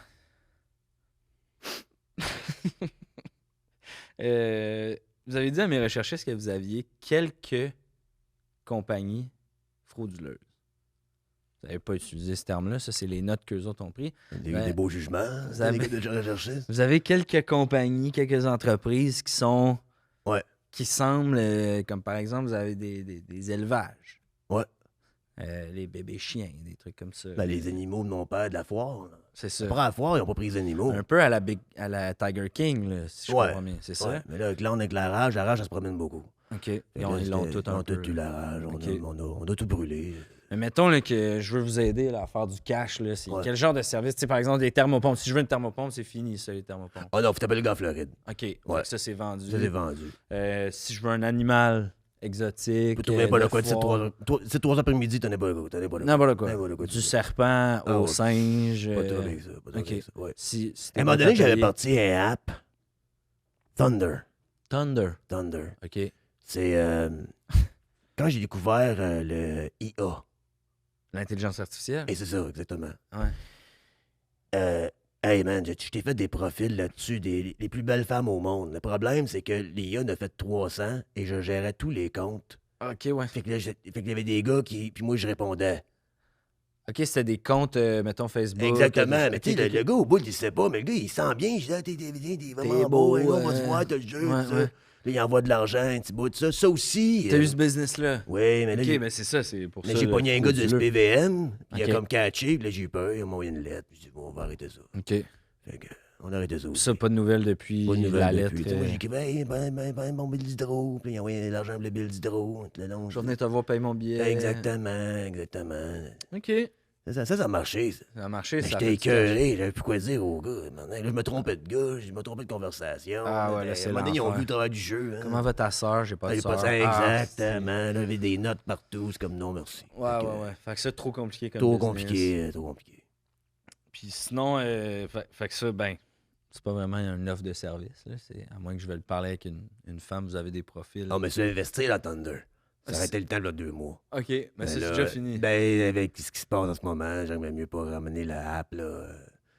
Vous avez dit à mes recherchistes que vous aviez quelques compagnies frauduleuses. Vous n'avez pas utilisé ce terme-là, ça, c'est les notes qu'eux autres ont pris. Des beaux jugements. vous avez- Des gars de recherchistes. Vous avez quelques compagnies, quelques entreprises qui sont. Ouais. Qui semblent. Comme par exemple, vous avez des élevages. Ouais. Les bébés chiens, des trucs comme ça. Ben, les animaux de mon père de la foire. Là. C'est ça. Après, à la foire, ils n'ont pas pris les animaux. Un peu à la Tiger King, là, si je Ouais. comprends bien. C'est ça? Ouais. Mais là, avec l'âne, avec la rage ça se promène beaucoup. OK. Fait que Ils là, l'ont c'était- tout un Ils ont peu. tout eu la rage. OK. On a tout brûlé. Mais mettons là, que je veux vous aider là, à faire du cash. Là, c'est Ouais. quel genre de service? Tu sais, par exemple, des thermopompes. Si je veux une thermopompe, c'est fini, ça, les thermopompes. Oh non, faut t'appeler le gars en Floride. OK. Fait Ouais. que ça, c'est vendu. Ça, c'est vendu. Si je veux un animal exotique. Tu trouves pas de le quoi. foire, C'est 3 après-midi, t'en es pas le quoi. n'importe quoi. N'importe quoi. Du serpent au ouais. singe. Pas trop avec ça. Pas trop OK. avec ça. Ouais. Si À un moment donné, j'avais parti un app. Thunder. Thunder. OK. C'est quand j'ai découvert le IA. L'intelligence artificielle. Et c'est ça, exactement. Ouais. Hey man, je t'ai fait des profils là-dessus, les plus belles femmes au monde. Le problème, c'est que l'IA en a fait 300 et je gérais tous les comptes. OK, ouais. Fait que là, fait qu'il y avait des gars qui. Puis moi, je répondais. OK, c'était des comptes, mettons, Facebook. Exactement. Mais OK, tu sais, OK, le gars au bout, il sait pas, mais le gars, il sent bien. Je dis, ah, t'es vraiment T'es beau, beau, hein, on va se voir, t'as le jeu, ouais, tout ça. ouais. Là, il envoie de l'argent, un petit bout de ça. Ça aussi. T'as eu ce business-là. Oui, mais là, OK, mais c'est ça, c'est pour mais ça. j'ai le pogné un gars du frauduleux. SPVM, il OK. a comme catché, puis là, j'ai eu peur, il m'a envoyé une lettre. Puis j'ai dit, bon, on va arrêter ça. OK. Fait que, on a arrêté ça aussi. Ça, pas de nouvelles depuis Pas de nouvelles la depuis. lettre. Tu sais, moi, j'ai écrit, ben, mon bill d'hydro. Puis il a envoyé l'argent pour le bill d'hydro. Je vais venir te voir payer mon billet. Exactement. OK. Ça a marché, ça. Ça a marché, Mais ça. j'étais écœuré, j'avais plus quoi dire au gars. Maintenant, là, je me trompais de gars, je me trompais de conversation. Ah ouais, là, À c'est un moment donné, ils ont l'enfer. vu le travail du jeu. Hein. Comment va ta soeur? J'ai pas de J'ai soeur. pas ça, Ah, exactement. Là, il y avait des notes partout, c'est comme non, merci. Ouais, Fait que, ouais. Fait que ça, trop compliqué comme Trop business. compliqué, trop compliqué. Puis sinon, fait que ça, ben, c'est pas vraiment une offre de service. Là. À moins que je veuille parler avec une femme, vous avez des profils. Non, mais c'est investir dans Thunder. Ça Ah, aurait été le temps, là, 2 mois. OK, mais Ben c'est là, déjà fini. Ben, avec ce qui se passe en ce moment, j'aimerais mieux pas ramener la app, là.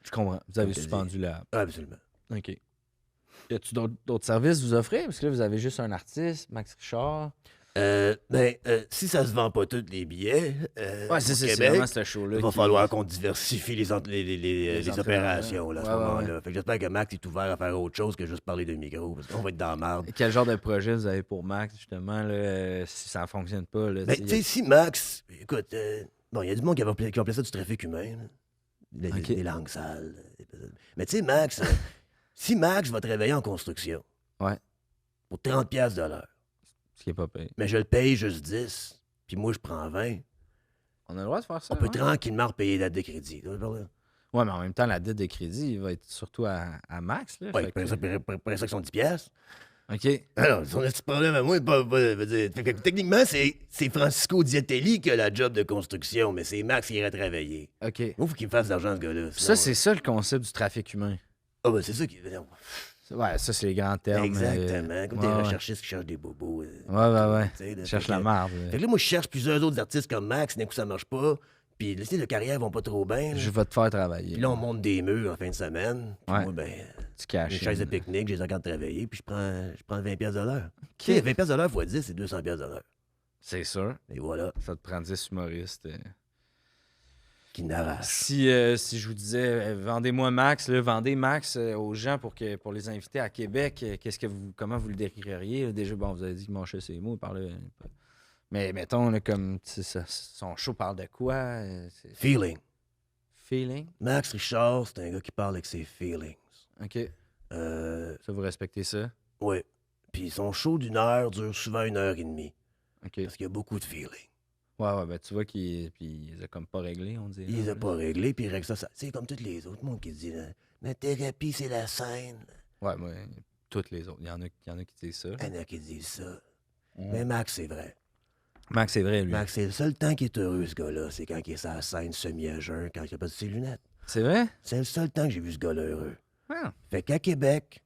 Je comprends. Vous avez Comme t'as suspendu la. Absolument. OK. Y a-tu d'autres services que vous offrez? Parce que là, vous avez juste un artiste, Max Richard. Si ça se vend pas tous les billets, Ouais, c'est au c'est Québec, vraiment ce show-là. il va qui- falloir qu'on diversifie les entraînements, opérations là, à ce ouais, ouais, moment-là. ouais. Fait que j'espère que Max est ouvert à faire autre chose que juste parler de micro, parce qu'on va être dans la marde. Quel genre de projet vous avez pour Max, justement, là, si ça ne fonctionne pas? Là, Ben, tu sais, si Max. Écoute, bon, il y a du monde qui va appeler ça du trafic humain. Là. Ok. Des langues sales. Mais tu sais, Max, si Max va te réveiller en construction. Ouais. Pour 30$ de l'heure. Ce qui est pas payé. Mais je le paye juste 10, puis moi, je prends 20. On a le droit de faire ça? On peut ouais? tranquillement repayer la dette de crédit. Ouais, mais en même temps, la dette de crédit il va être surtout à Max. Là, Ouais, fait que- après ça, qui sont 10$. OK. Alors, son petit problème à moi, veut dire, fait que techniquement, c'est Francisco Diatelli qui a la job de construction, mais c'est Max qui irait travailler. OK. Moi, il faut qu'il me fasse de l'argent, ce gars-là. Ça, sinon, c'est ça le concept du trafic humain. Ah, ben, c'est ça qui. Ouais, ça, c'est les grands termes. Exactement. Comme des ouais, ouais. recherchistes qui cherchent des bobos. Ouais. tu sais, là, Cherche fait la que- marde. Fait que là, moi, je cherche plusieurs autres artistes comme Max, d'un coup, ça marche pas. Puis, tu sais, les carrières vont pas trop bien. Je vais te faire travailler. Puis là, on monte des murs en fin de semaine. Puis Ouais. moi, ben, Tu caches. une chaise de pique-nique, je les regarde travailler, puis je prends 20$ de l'heure. OK. Tu sais, 20$ de l'heure fois 10, c'est 200$ de l'heure. C'est sûr. Et voilà, Ça te prend 10 humoristes. qui n'arrache. Si je vous disais, vendez-moi Max, là, vendez Max aux gens pour les inviter à Québec, comment vous le décririez? Là? Déjà, bon, vous avez dit qu'il mâchait ses mots, il parlait. Mais mettons, là, comme son show parle de quoi? C'est Feeling. feeling? Max Richard, c'est un gars qui parle avec ses feelings. OK. Ça, vous respectez ça? Ouais. Puis son show d'1 heure dure souvent 1 heure et demie. OK. Parce qu'il y a beaucoup de feeling. Ouais, ben tu vois qu'il les a comme pas réglés, on dirait. Il les a pas réglés, puis il règle ça. C'est comme tous les autres. Monde qui dit, là, ma thérapie, c'est la scène. Ouais, moi, toutes les autres. Il y en a qui disent ça. Il y en a qui disent ça. Mais Max, c'est vrai. Max, c'est vrai, lui. Max, c'est le seul temps qu'il est heureux, ce gars-là. C'est quand il est sur la scène semi-à jeun, quand il a pas de ses lunettes. C'est vrai? C'est le seul temps que j'ai vu ce gars-là heureux. Ah, Fait qu'à Québec,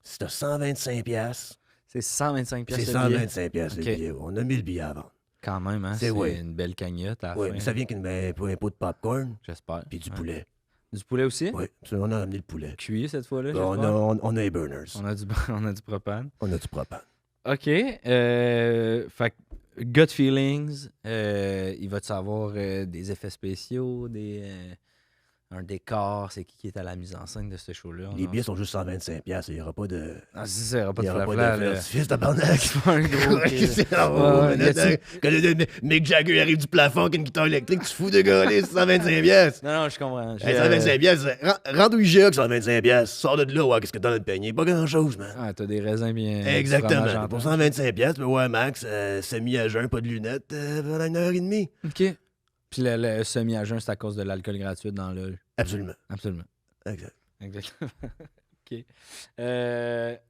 si t'as 125$, c'est 125 c'est pièces le billet. 125$ le Ok. billet. On a mis le billet avant. Quand même, hein? C'est C'est ouais. une belle cagnotte à la Oui, fin. mais ça vient qu'un un pot de popcorn, J'espère. puis du Ouais. poulet. Du poulet aussi? Oui, on a amené le poulet. Cuit cette fois-là, On j'espère? a les burners. On a du, on a du propane. On a du propane. OK. Fait que gut feelings, il va te savoir des effets spéciaux, un décor, c'est qui est à la mise en scène de ce show-là? Les billets sont juste 125$. Il n'y aura pas de. Ah, c'est ça, il n'y aura pas Il de n'y aura pas flafla, de là. artifice, tabarnak. C'est pas un gros... C'est Ouais, drôle, y a-tu- quand Mick Jagger arrive du plafond avec une guitare électrique, tu fous de gauler, c'est 125$. Non, je comprends. Hey, 125$, rentre au IGA que 125$. Sors de là, ouais, qu'est-ce que t'as dans le panier? Pas grand-chose, man. Ah, t'as des raisins bien... du Exactement. fromage en Pour temps. 125$, tu peux voir Max, semi à jeun, pas de lunettes, pendant 1 heure et demie. OK. Puis le semi-à jeun, c'est à cause de l'alcool gratuit dans le... Absolument. Absolument. Exact. Exactement. OK.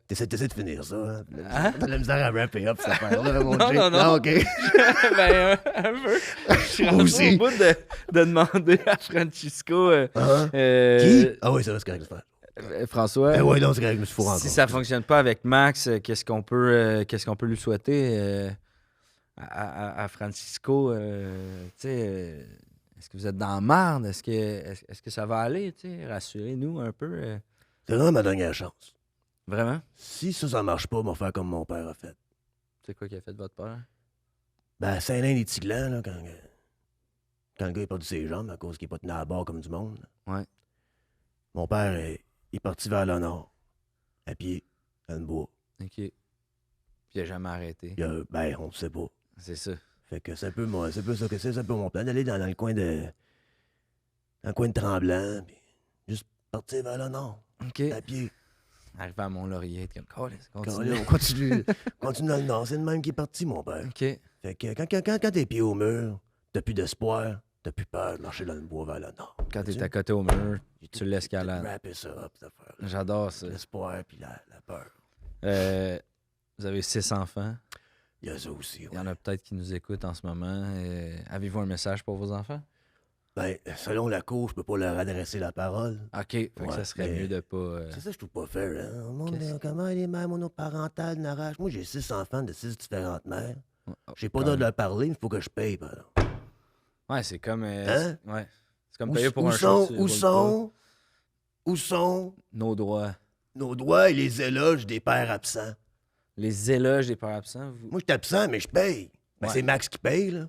T'essaies de finir ça, hein? Hein? T'as de la misère à wrapper up, cette affaire-là, mon Non, Jay. non, non. Ah, OK. Ben, un peu. Je suis rendu Aussi. au bout de demander à Francisco... Hein? Qui? Ah oui, ça va, c'est correct, frère. François, Ben ouais, non, c'est correct, je me suis fourré si encore. ça fonctionne pas avec Max, qu'est-ce qu'on peut lui souhaiter à Francisco? Tu sais, est-ce que vous êtes dans la marde? Est-ce que ça va aller? Tu sais, rassurez-nous un peu. C'est vraiment ma dernière chance. Vraiment? Si ça marche pas, on va faire comme mon père a fait. C'est quoi qui a fait de votre père? Ben, à Saint-Lin-des-Tiglands, là, quand le gars a perdu ses jambes à cause qu'il n'est pas tenu à bord comme du monde. Ouais. Mon père est parti vers le nord, à pied, dans le bois. OK. Puis il a jamais arrêté. Ben, on ne sait pas. C'est ça. Fait que c'est un peu ça que c'est un peu mon plan, d'aller dans le coin de. Dans le coin de Tremblant, puis juste partir vers le nord, OK. à pied. Arrivé à Mont-Laurier, t'es comme, Continue. continue. On continue dans le nord. C'est le même qui est parti, mon père. OK. Fait que quand t'es pieds au mur, t'as plus d'espoir, t'as plus peur de marcher dans le bois vers le nord. Quand t'es Tu- à côté au mur, tu tu l'escalades. Wrapper ça up, cette affaire-là. J'adore ça. L'espoir puis la peur. Vous avez 6 enfants. Il y a ça aussi. Il y en a peut-être qui nous écoutent en ce moment. Avez-vous un message pour vos enfants? Ben, selon la cour, je peux pas leur adresser la parole. OK. Fait que Ouais, ça serait mais- mieux de pas... C'est ça que je trouve pas fair, hein? Le monde, Qu'est-ce- comment les mères monoparentales n'arrachent? Moi, j'ai 6 enfants de 6 différentes mères. Oh, J'ai pas quand droit de même. leur parler, mais il faut que je paye, par exemple. Ouais, c'est comme... Hein? Ouais. C'est comme payer pour Où un sont, show. où sont Nos droits. nos droits et les éloges des pères absents? Les éloges des pères absents. Moi, je suis absent, mais je paye. Ben, Ouais. c'est Max qui paye, là.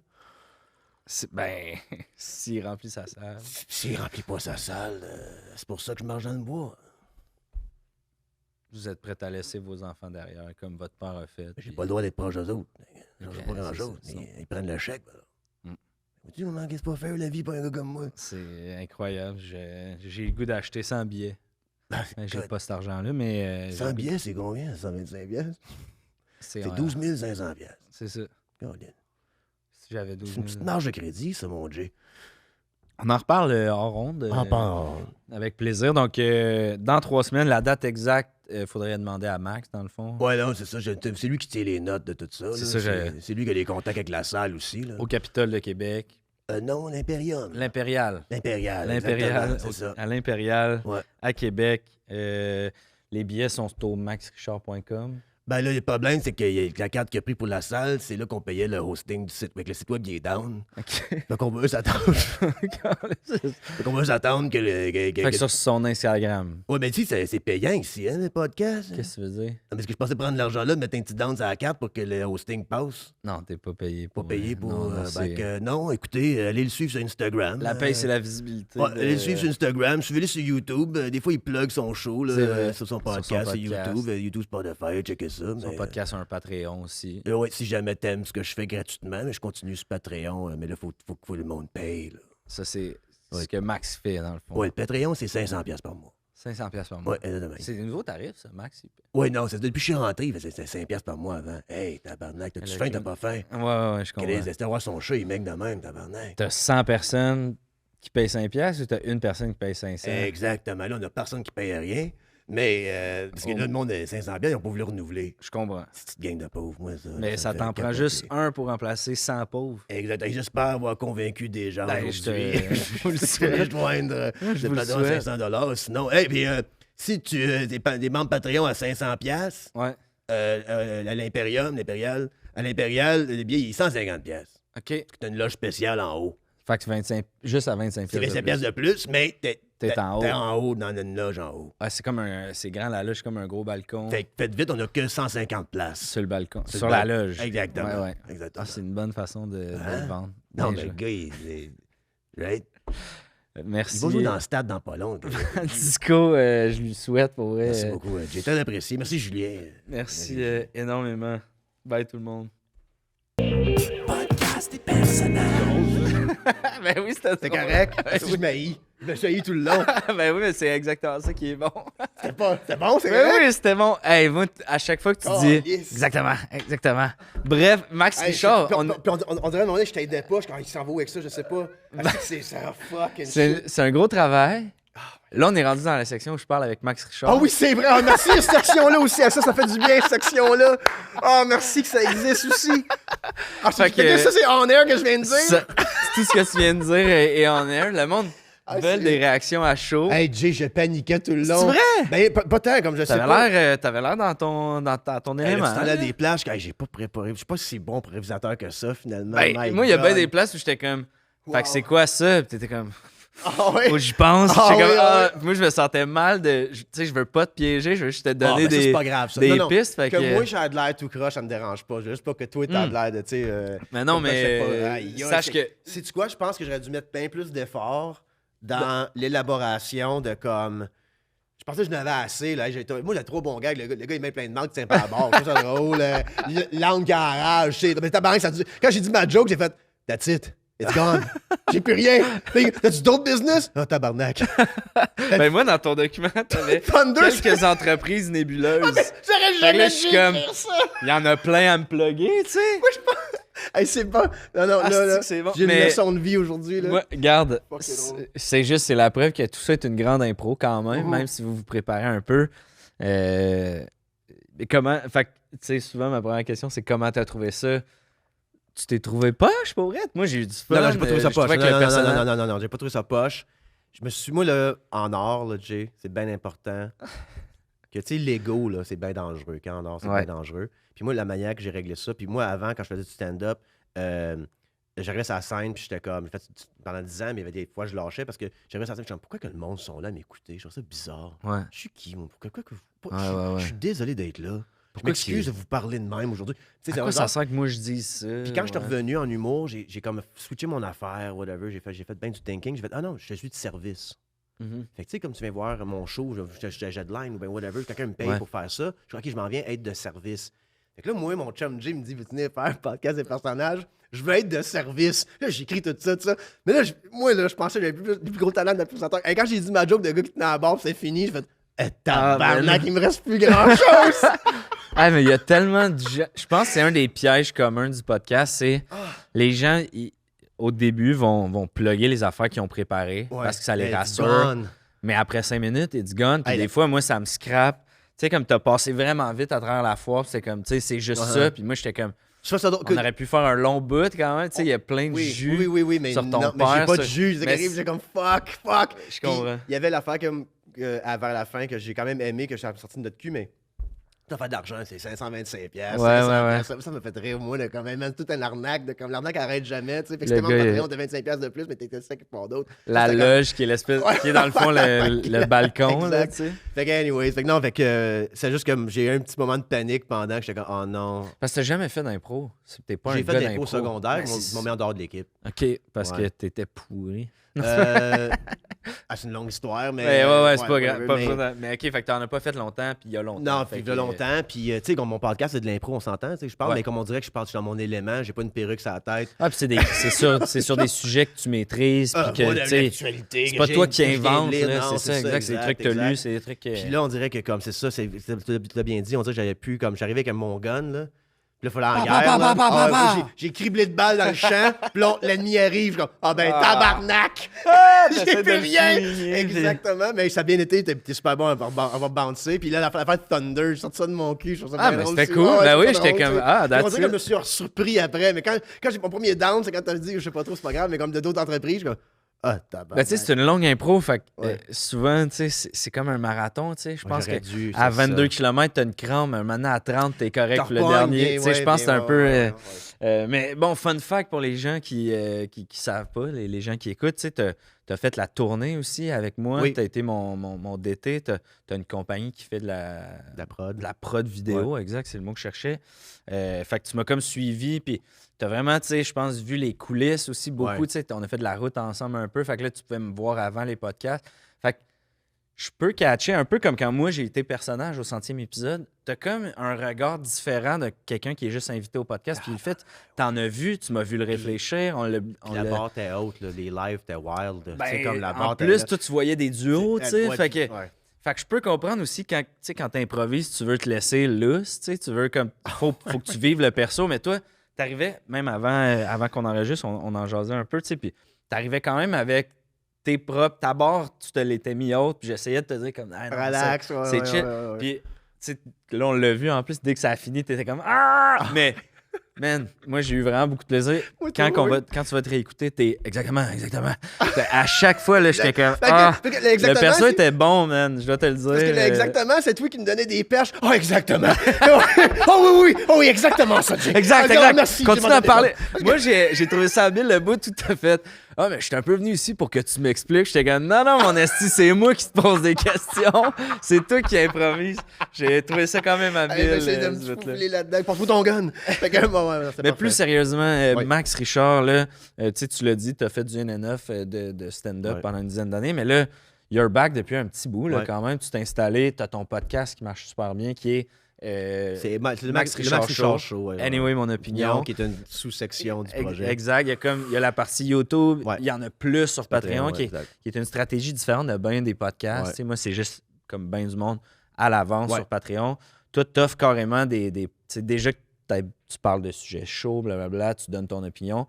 Ben, s'il remplit sa salle. S'il remplit pas sa salle, c'est pour ça que je marche dans le bois. Vous êtes prêt à laisser vos enfants derrière, comme votre père a fait. J'ai puis- pas le droit d'être proche d'eux autres. Ils Ok, font pas grand-chose. c'est ça. Ils prennent le chèque. Mm. Tu maman, qu'est-ce pas faire la vie pour un gars comme moi? C'est incroyable. J'ai le goût d'acheter 100 billets. Ben, J'ai pas cet argent-là, mais... 100 billets, c'est combien? 125 piastres? C'est 12 500 piastres. C'est ça. Colin. Si j'avais 12 C'est 000. une petite marge de crédit, ça, mon Jay. On en reparle hors ronde. Avec plaisir. Donc, dans 3 semaines, la date exacte, il faudrait demander à Max, dans le fond. Ouais, non, c'est ça. C'est lui qui tient les notes de tout ça. C'est là. ça, C'est lui qui a les contacts avec la salle aussi. Là. Au Capitole de Québec. Non, l'Imperium. L'Impérial. L'Impérial. L'Impérial. exactement, c'est ça. À l'Impérial, Ouais. à Québec. Les billets sont au maxrichard.com. Ben là, le problème, c'est que la carte qu'il a pris pour la salle, c'est là qu'on payait le hosting du site. Fait que le site web, il est down. OK. Fait qu'on va s'attendre. Fait qu'on va s'attendre que le. Fait que sur son Instagram. Ouais, mais tu sais, c'est payant ici, hein, le podcast. Qu'est-ce que tu veux dire? Parce que je pensais prendre l'argent là, de mettre un petit down sur la carte pour que le hosting passe. Non, t'es pas payé Pas pour... payé pour. Non, non, c'est- non, écoutez, allez le suivre sur Instagram. La paye, c'est la visibilité. Ouais, de- allez le suivre sur Instagram, suivez-le sur YouTube. Des fois, il plug son show là, C'est vrai. sur son Sur son podcast, sur podcast. YouTube, YouTube, Spotify, checker ça. Son mais, podcast a un Patreon aussi. ouais, si jamais t'aimes ce que je fais gratuitement, mais je continue sur Patreon, mais là, faut que le monde paye. Là. Ça, c'est Ouais. ce que Max fait, dans le fond. Ouais, le Patreon, c'est 500$ par mois. 500$ par mois. Ouais, exactement. C'est des nouveaux tarifs, ça, Max. Ouais, non, c'est depuis que je suis rentré, il faisait 5$ par mois avant. Hey, tabarnak, t'as-tu Le faim, t'as clown. pas faim? Ouais, je comprends. C'était voir son chat, il mec de même, tabarnak. T'as 100 personnes qui payent 5$ ou t'as une personne qui paye 500$? Exactement. Là, on a personne qui paye rien. Mais, parce que là, le monde a 500$, ils ont pas voulu renouveler. Je comprends. C'est une petite gang de pauvres, moi, ça. Mais ça me fait t'en prend capoter. juste un pour remplacer 100 pauvres. Exact. Et j'espère avoir convaincu des gens Ben, aujourd'hui. je vous le de souhaite. rejoindre Je le vous le patron à souhaite. 500$. Sinon, puis, si tu des membres Patreon à 500$, Ouais. à l'Imperial, à l'Imperial, le billet, il est 150$. OK. Tu as une loge spéciale en haut. Fait que 25, juste à 25$. C'est de 25$ plus. de plus, mais T'es en haut. T'es en haut, dans une loge en haut. Ah, c'est grand, la loge, comme un gros balcon. Fait que faites vite, on n'a que 150 places. Sur le balcon. Sur Sur le la bal- loge. Exactement. Ouais. Exactement. Ah, c'est une bonne façon de Hein? le vendre. Non, Bien mais le joué. gars, il Merci. va jouer dans le stade dans pas long. Disco, je lui souhaite pour vrai. Merci beaucoup. J'ai très apprécié. Merci, Julien. Merci énormément. Bye tout le monde. Ben oui, c'était C'est drôle. correct? Ben Je m'haïs. Je me suis haï tout le long. Ben oui, mais c'est exactement ça qui est bon. C'est bon, c'est Ben correct? oui, c'était bon. Hey, moi, à chaque fois que tu Oh, dis... yes. Exactement. Bref, Max Hey, Richard, puis on dirait que je t'aidais pas. Quand il s'en va avec ça, je sais pas. C'est ça fucking shit. c'est un gros travail. Là, on est rendu dans la section où je parle avec Max Richard. Ah oui, c'est vrai. Ah, merci, cette section-là aussi. Ça fait du bien, cette section-là. Ah, merci que ça existe aussi. Ah, Fait fait que que- ça, c'est en air que je viens de dire. Ça- tout ce que tu viens de dire est on air. Le monde Ah, veut c'est- des réactions à chaud. Hey, Jay, je paniquais tout le long. C'est vrai? Ben, pas tant, comme je sais pas. T'avais l'air dans ton Hey, élément. là, tu t'en as hein? des plages que j'ai pas préparé. Je sais pas si c'est bon réalisateur que ça, finalement. Ben, My moi, il y a bien God. des places où j'étais comme... Fait que Wow. c'est quoi ça? Puis t'étais comme... Ah ouais? Faut que j'y pense. Ah J'étais oui, comme, ah moi, je me sentais mal de... Tu sais, je veux pas te piéger, je veux juste te Ah, donner ben ça, des, c'est pas grave, ça. des Non, non. pistes. Fait Que que... moi, j'ai de l'air tout croche, ça me dérange pas. Je veux juste pas que toi, t'as de l'air de, tu sais... Mais non, comme quoi, je sais pas. mais Aïe, aïe, sache que... Sais-tu quoi? Je pense que j'aurais dû mettre bien plus d'efforts dans l'élaboration de comme... Je pensais que je n'avais assez. Là. Moi, j'ai trop bon gag. Le gars, il met plein de marques, il tient pas à bord. Je trouve ça drôle. Langue garage. Mais tabarnak, ça dit... Quand j'ai dit ma joke, j'ai fait « That's it. It's gone. J'ai plus rien. T'as-tu d'autres business? Ah, tabarnak. Ben moi, dans ton document, t'avais Thunder, quelques entreprises nébuleuses. J'aurais Fait que jamais là, dû je suis comme... dire ça. Il y en a plein à me plugger, tu sais. Hey, c'est pas... Non, non, Ah, là, là. c'est que c'est bon. J'ai Mais- une leçon de vie aujourd'hui, là. Moi, regarde, Fuck, c'est drôle. c'est la preuve que tout ça est une grande impro quand même, même si vous vous préparez un peu. Mais comment... Fait que, tu sais, souvent, ma première question, c'est comment t'as trouvé ça? Tu t'es trouvé poche, pour vrai? Moi, j'ai eu du fun. Non, non, j'ai pas trouvé ça je poche. trouvais Non, que le non, personnage- non, non, j'ai pas trouvé ça poche. Je me suis... Moi, là, en or, là, Jay, c'est bien important. Que, tu sais, l'ego, là, c'est bien dangereux. Quand en or, c'est Ouais. bien dangereux. Puis moi, la manière que j'ai réglé ça... Puis moi, avant, quand je faisais du stand-up, j'arrivais sur la scène, puis j'étais comme... J'ai fait pendant 10 ans, mais il y avait des fois, je lâchais parce que j'arrivais sur la scène, je me disais, pourquoi que le monde sont là à m'écouter? Je trouve ça bizarre. Ouais. Je suis qui, moi? Pourquoi que... Ouais. Je suis désolé d'être là. Je m'excuse de vous parler de même aujourd'hui. Tu sais, À quoi ça sert que moi je dise ça? Puis quand je suis ouais. revenu en humour, j'ai comme switché mon affaire, whatever. J'ai fait bien du thinking. J'ai fait, ah non, je suis de service. Mhm. Fait que tu sais, comme tu viens voir mon show, j'ai deadline ou ben whatever, quelqu'un me paye Ouais. pour faire ça. Je dis, OK, je m'en viens être de service. Fait que là, moi, mon chum Jay me dit, veux-tu venir faire un podcast des personnages? Je veux être de service. Là, j'écris tout ça, tout ça. Mais là, moi, je pensais que j'avais le plus gros talent de la présentateur. Et quand j'ai dit ma joke de gars qui tenait à la barre, c'est fini, j'ai fait, tabarnak, il me reste plus grand-chose. Ah, mais il y a tellement de gens. Je pense que c'est un des pièges communs du podcast, c'est les gens, au début, vont plugger les affaires qu'ils ont préparées parce que ça les rassure. Mais après 5 minutes, it's gone. Puis des fois, moi, ça me scrape. Tu sais, comme t'as passé vraiment vite à travers la foire, puis c'est comme, tu sais, c'est juste ça. Puis moi, j'étais comme, on aurait pu faire un long bout quand même. Tu sais, il y a plein de jus. Oui, mais sur ton non, mais père, j'ai pas de ça. jus. C'est Mais arrive, j'ai comme fuck. Je Puis, comprends. il y avait l'affaire comme vers la fin que j'ai quand même aimé, que je suis sorti de notre cul, mais t'as fait de l'argent, c'est 525$. Ouais. Ça m'a fait rire, moi, de quand même, tout un arnaque, de comme l'arnaque arrête jamais, tu sais. Fait que Le c'était mon gars, Patreon de 25$ de plus, mais t'étais sec pour d'autres. La C'était loge qui est l'espèce, qui est dans le fond le balcon, là, Exact. tu sais. Fait que, anyways, fait que c'est juste que j'ai eu un petit moment de panique pendant que j'étais comme, oh non. Parce que t'as jamais fait d'impro. T'es pas un J'ai gars fait d'impro. l'impro secondaire, Ben, ils m'ont mis en dehors de l'équipe. OK, parce Ouais. que t'étais pourri. C'est une longue histoire, mais. Ouais, c'est pas grave. whatever, Mais OK, fait que t'en as pas fait longtemps, puis il y a longtemps. Non, fait puis il y que- a longtemps. Puis, tu sais, comme mon podcast, c'est de l'impro, on s'entend. Tu sais, je parle, Ouais. mais comme on dirait que je parle, je suis dans mon élément, j'ai pas une perruque sur la tête. Ah, puis c'est sur des sujets que tu maîtrises, puis que, tu sais, c'est pas toi qui inventes, là, c'est ça, exact. C'est des trucs que t'as lus, c'est des trucs que... Puis là, on dirait que comme c'est ça, tu l'as bien dit, on dirait que j'avais pu, comme j'arrivais avec mon gun, là. Puis là, il fallait en guerre. Là. Moi, j'ai criblé de balles dans le champ. Puis là, l'ennemi arrive. Je suis comme, ah ben, tabarnak! J'ai t'essaies de plus le rien! souligner, Exactement. Mais ça a bien été. T'es super bon à avoir bouncer. Puis là, l'affaire de Thunder, j'ai sorti ça de mon cul. Je trouve ça Ah, bien mais drôle c'était aussi. cool. Ouais, Ben oui, c'est j'étais drôle, comme, tu sais. ah, Puis on that's dirait que je it. me suis surpris après. Mais quand j'ai mon premier down, c'est quand t'as dit, je sais pas trop, c'est pas grave, mais comme de d'autres entreprises, je suis comme, ah, tabarnak. Ben, tu sais, c'est une longue impro, fait que Ouais. souvent, tu sais, c'est comme un marathon, tu sais. Je pense j'aurais que dû à faire ça. 22 km, t'as une crampe, un moment à 30, t'es correct T'en pour le repognes dernier. bien, Tu sais, je ouais, pense que c'est bien, un peu... ouais. mais bon, fun fact pour les gens qui savent pas, les gens qui écoutent, tu sais, t'as fait la tournée aussi avec moi. Oui. T'as été mon DT. T'as une compagnie qui fait de la prod. de la prod vidéo, exact, c'est le mot que je cherchais. Fait que tu m'as comme suivi, puis t'as vraiment, tu sais, je pense, vu les coulisses aussi beaucoup. Ouais. Tu sais, on a fait de la route ensemble un peu. Fait que là, tu pouvais me voir avant les podcasts. Fait que je peux catcher un peu comme quand moi j'ai été personnage au 100e épisode. T'as comme un regard différent de quelqu'un qui est juste invité au podcast. Puis le fait, t'en as vu, tu m'as vu le réfléchir. Puis la barre était haute, là, les lives étaient wild. Ben, tu sais, comme la barre en était plus, là. toi, tu voyais des duos, tu sais. Ouais, Fait puis- que, ouais. fait que je peux comprendre aussi quand, tu sais, quand t'improvises, tu veux te laisser lousse, tu sais, tu veux comme, faut que tu vives le perso, mais toi, t'arrivais, même avant qu'on enregistre, on en jasait un peu, tu sais, puis t'arrivais quand même avec tes propres, ta barre, tu te l'étais mis haute, puis j'essayais de te dire comme, ah, non, Relax, ça, ouais, c'est ouais, chill. ouais, ouais. Puis, tu sais, là, on l'a vu, en plus, dès que ça a fini, t'étais comme, ah! Mais, man, moi, j'ai eu vraiment beaucoup de plaisir. Oui, Quand toi, oui. quand tu vas te réécouter, t'es exactement. À chaque fois, là, j'étais comme, Fait que- ah! fait que Le exactement, perso c'est- était bon, man, je dois te le dire. Parce que là, exactement, c'est toi qui me donnais des perches. Oh, exactement. Oh oui, exactement ça. Jay. Exact, Ah, exact. merci, Continue j'ai à demandé parler. Moi, j'ai trouvé ça habile, le bout, tout à fait. Ah, mais je suis un peu venu ici pour que tu m'expliques. J'étais comme, non, mon esti, c'est moi qui te pose des questions. C'est toi qui improvise. J'ai trouvé ça quand même habile. J'essaie de me ce bout-là. fouler là-dedans. Porte-moi ton gun. Fait que, bon, ouais, c'est Mais parfait. plus sérieusement, Oui. Max Richard, là, tu sais, tu l'as dit, tu as fait du NNF de stand-up Ouais. pendant une dizaine d'années, mais là, you're back depuis un petit bout, là, Ouais. quand même. Tu t'es installé, tu as ton podcast qui marche super bien, qui est C'est le Max le Richard Show. Show. ouais, ouais. Anyway, mon opinion. Qui est une sous-section du projet. Exact. Il y a la partie YouTube, Ouais. il y en a plus sur Patreon, ouais, qui exact. est une stratégie différente de bien des podcasts. Ouais. Tu sais, moi, c'est juste comme bien du monde à l'avance Ouais. sur Patreon. Toi, tu offres carrément tu sais, déjà que tu parles de sujets chauds, blablabla, tu donnes ton opinion.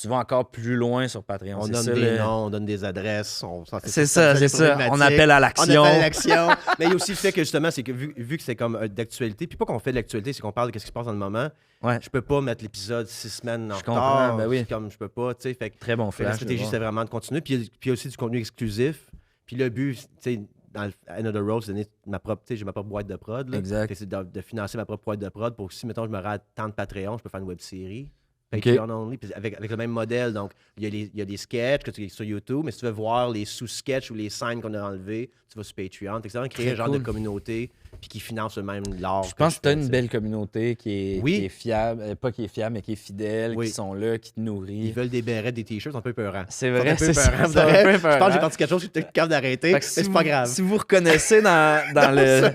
Tu vas encore plus loin sur Patreon. On c'est donne ça, des le- noms, on donne des adresses. C'est ça. problématique. On appelle à On l'action. appelle à l'action. Mais il y a aussi le fait que justement, c'est que vu que c'est comme d'actualité, puis pas qu'on fait de l'actualité, c'est qu'on parle de ce qui se passe dans le moment. Ouais. Je peux pas mettre l'épisode 6 semaines en Je retard. comprends, ben oui. C'est comme je peux pas, tu sais. Fait que Très bon fait que la flash. stratégie, c'est vraiment de continuer. Puis il y a aussi du contenu exclusif. Puis le but, tu sais, dans le Another Road, c'est de donner ma propre, tu sais, j'ai ma propre boîte de prod. Là. Exact. Fait que c'est de financer ma propre boîte de prod pour que si, mettons, je me rate tant de Patreon, je peux faire une web série. Ok. Patreon only, puis avec le même modèle. Donc, il y a des sketchs que tu es sur YouTube, mais si tu veux voir les sous-sketchs ou les scènes qu'on a enlevées, tu vas sur Patreon. Fait que c'est vraiment créer Très un genre cool. de communauté puis qui financent eux-mêmes l'art. Je pense que tu as fais, une tu sais. belle communauté qui est fiable, pas qui est fiable, mais qui est fidèle, Oui. qui sont là, qui te nourrit. Ils veulent des bérets, des t-shirts, c'est un peu peurant. C'est Ils sont vrai, un peu c'est ça. peurants. c'est un peu Je pense que j'ai peurant. parti quelque chose que j'étais capable d'arrêter, Fait mais que si c'est vous- pas grave. Si vous reconnaissez dans le.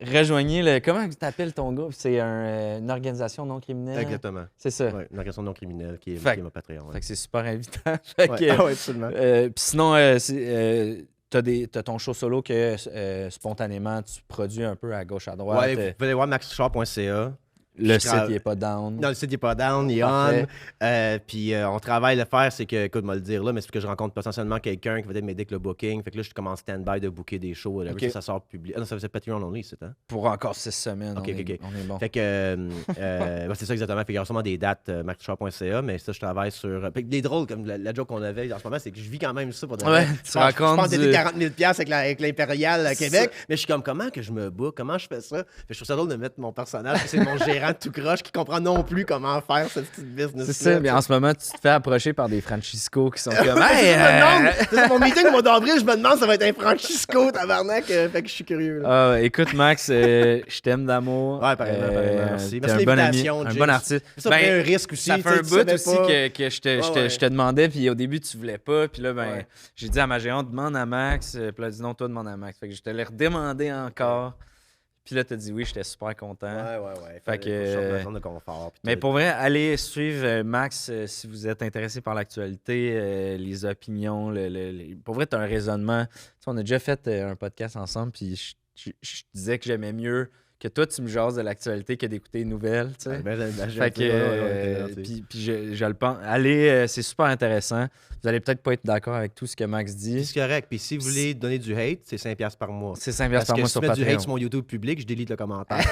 Rejoignez le. Comment tu t'appelles ton groupe? C'est une organisation non criminelle. Exactement. C'est ça. Ouais, une organisation non criminelle qui Fait est ma Patreon. Fait que c'est super invitant. Fait Ouais. que, Ah ouais, absolument. puis sinon, t'as ton show solo que spontanément tu produis un peu à gauche à droite. Ouais, vous pouvez aller voir maxshop.ca. Le je site tra- il est pas down. Non, le site n'est pas down, il est Parfait. on. Puis on travaille le faire, c'est que, écoute, moi le dire là, mais c'est que je rencontre potentiellement quelqu'un qui va peut-être m'aider avec le booking. Fait que là, je suis comme en stand-by de booker des shows. Là, Ok. ça sort public. Ah non, ça c'est Patreon only, c'est hein? Pour encore 6 semaines. Ok, on, ok, est, ok. on est bon. Fait que c'est ça exactement. Fait qu'il y aura sûrement des dates maxshop.ca, mais ça, je travaille sur. Fait que les drôles, comme la joke qu'on avait en ce moment, c'est que je vis quand même ça pour de Ouais, vrai. tu Je racontes pense du- d'aider 40 000 avec l'Impérial à C'est Québec, mais je suis comme, comment que je me book? Comment je fais ça? Fait que je trouve ça drôle de mettre mon personnage, c'est mon gérant tout croche qui comprend non plus comment faire cette petite business. C'est ça, mais en ce moment, tu te fais approcher par des Francisco qui sont comme. Hey, Hey, je me demande, c'est mon meeting au mois d'avril, je me demande ça va être un Francisco, tabarnak, fait que je suis curieux. Là. écoute, Max, je t'aime d'amour. Ouais, pareillement, merci. T'es Merci un bon ami, l'invitation, un James. bon artiste. Ça prend un risque aussi. Ça tu fait sais, un tu bout savais aussi pas. que je te demandais, puis au début, tu voulais pas. Puis là, Ouais. j'ai dit à ma gérante, demande à Max. Puis là, elle a dit non, toi, demande à Max. Fait que je te l'ai redemandé encore. Puis là, t'as dit oui, j'étais super content. Ouais. Fait que, Faut sortir de la zone de confort. puis Mais tout. pour vrai, allez suivre Max si vous êtes intéressé par l'actualité, les opinions. Pour vrai, tu as un raisonnement. Tu sais, on a déjà fait un podcast ensemble, puis je disais que j'aimais mieux que toi, tu me jases de l'actualité que d'écouter les nouvelles. Tu sais. Fait que, puis je le pense. Allez, c'est super intéressant. Vous allez peut-être pas être d'accord avec tout ce que Max dit. C'est correct. Puis si vous voulez donner du hate, c'est 5$ par mois. C'est 5$ Parce par que mois si sur tu mets du Patreon. hate sur mon YouTube public, je délite le commentaire.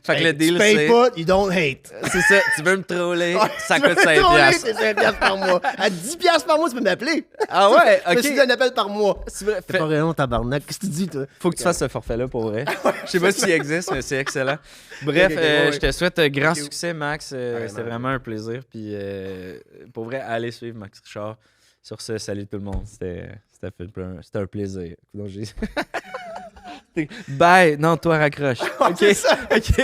Fait que le deal, tu payes c'est... pas, you don't hate. C'est ça, tu veux me troller, ça Tu veux coûte me troller, 5$. c'est 5$ par mois. À 10$ par mois, tu peux m'appeler. Ah ouais, Je me suis ok. dit un appel par mois. C'est vrai, C'est pas vraiment tabarnak. Qu'est-ce que tu dis, toi? Faut que tu fasses ce forfait-là pour vrai. Je sais pas s'il existe, mais c'est excellent. Bref, Ok, ouais. je te souhaite grand Thank you. succès, Max. Vraiment. C'était vraiment un plaisir. Puis pour vrai, allez suivre Max Richard. Sur ce, salut tout le monde. C'était un plaisir. Donc, Bye. Non, toi, raccroche. C'est ça. OK.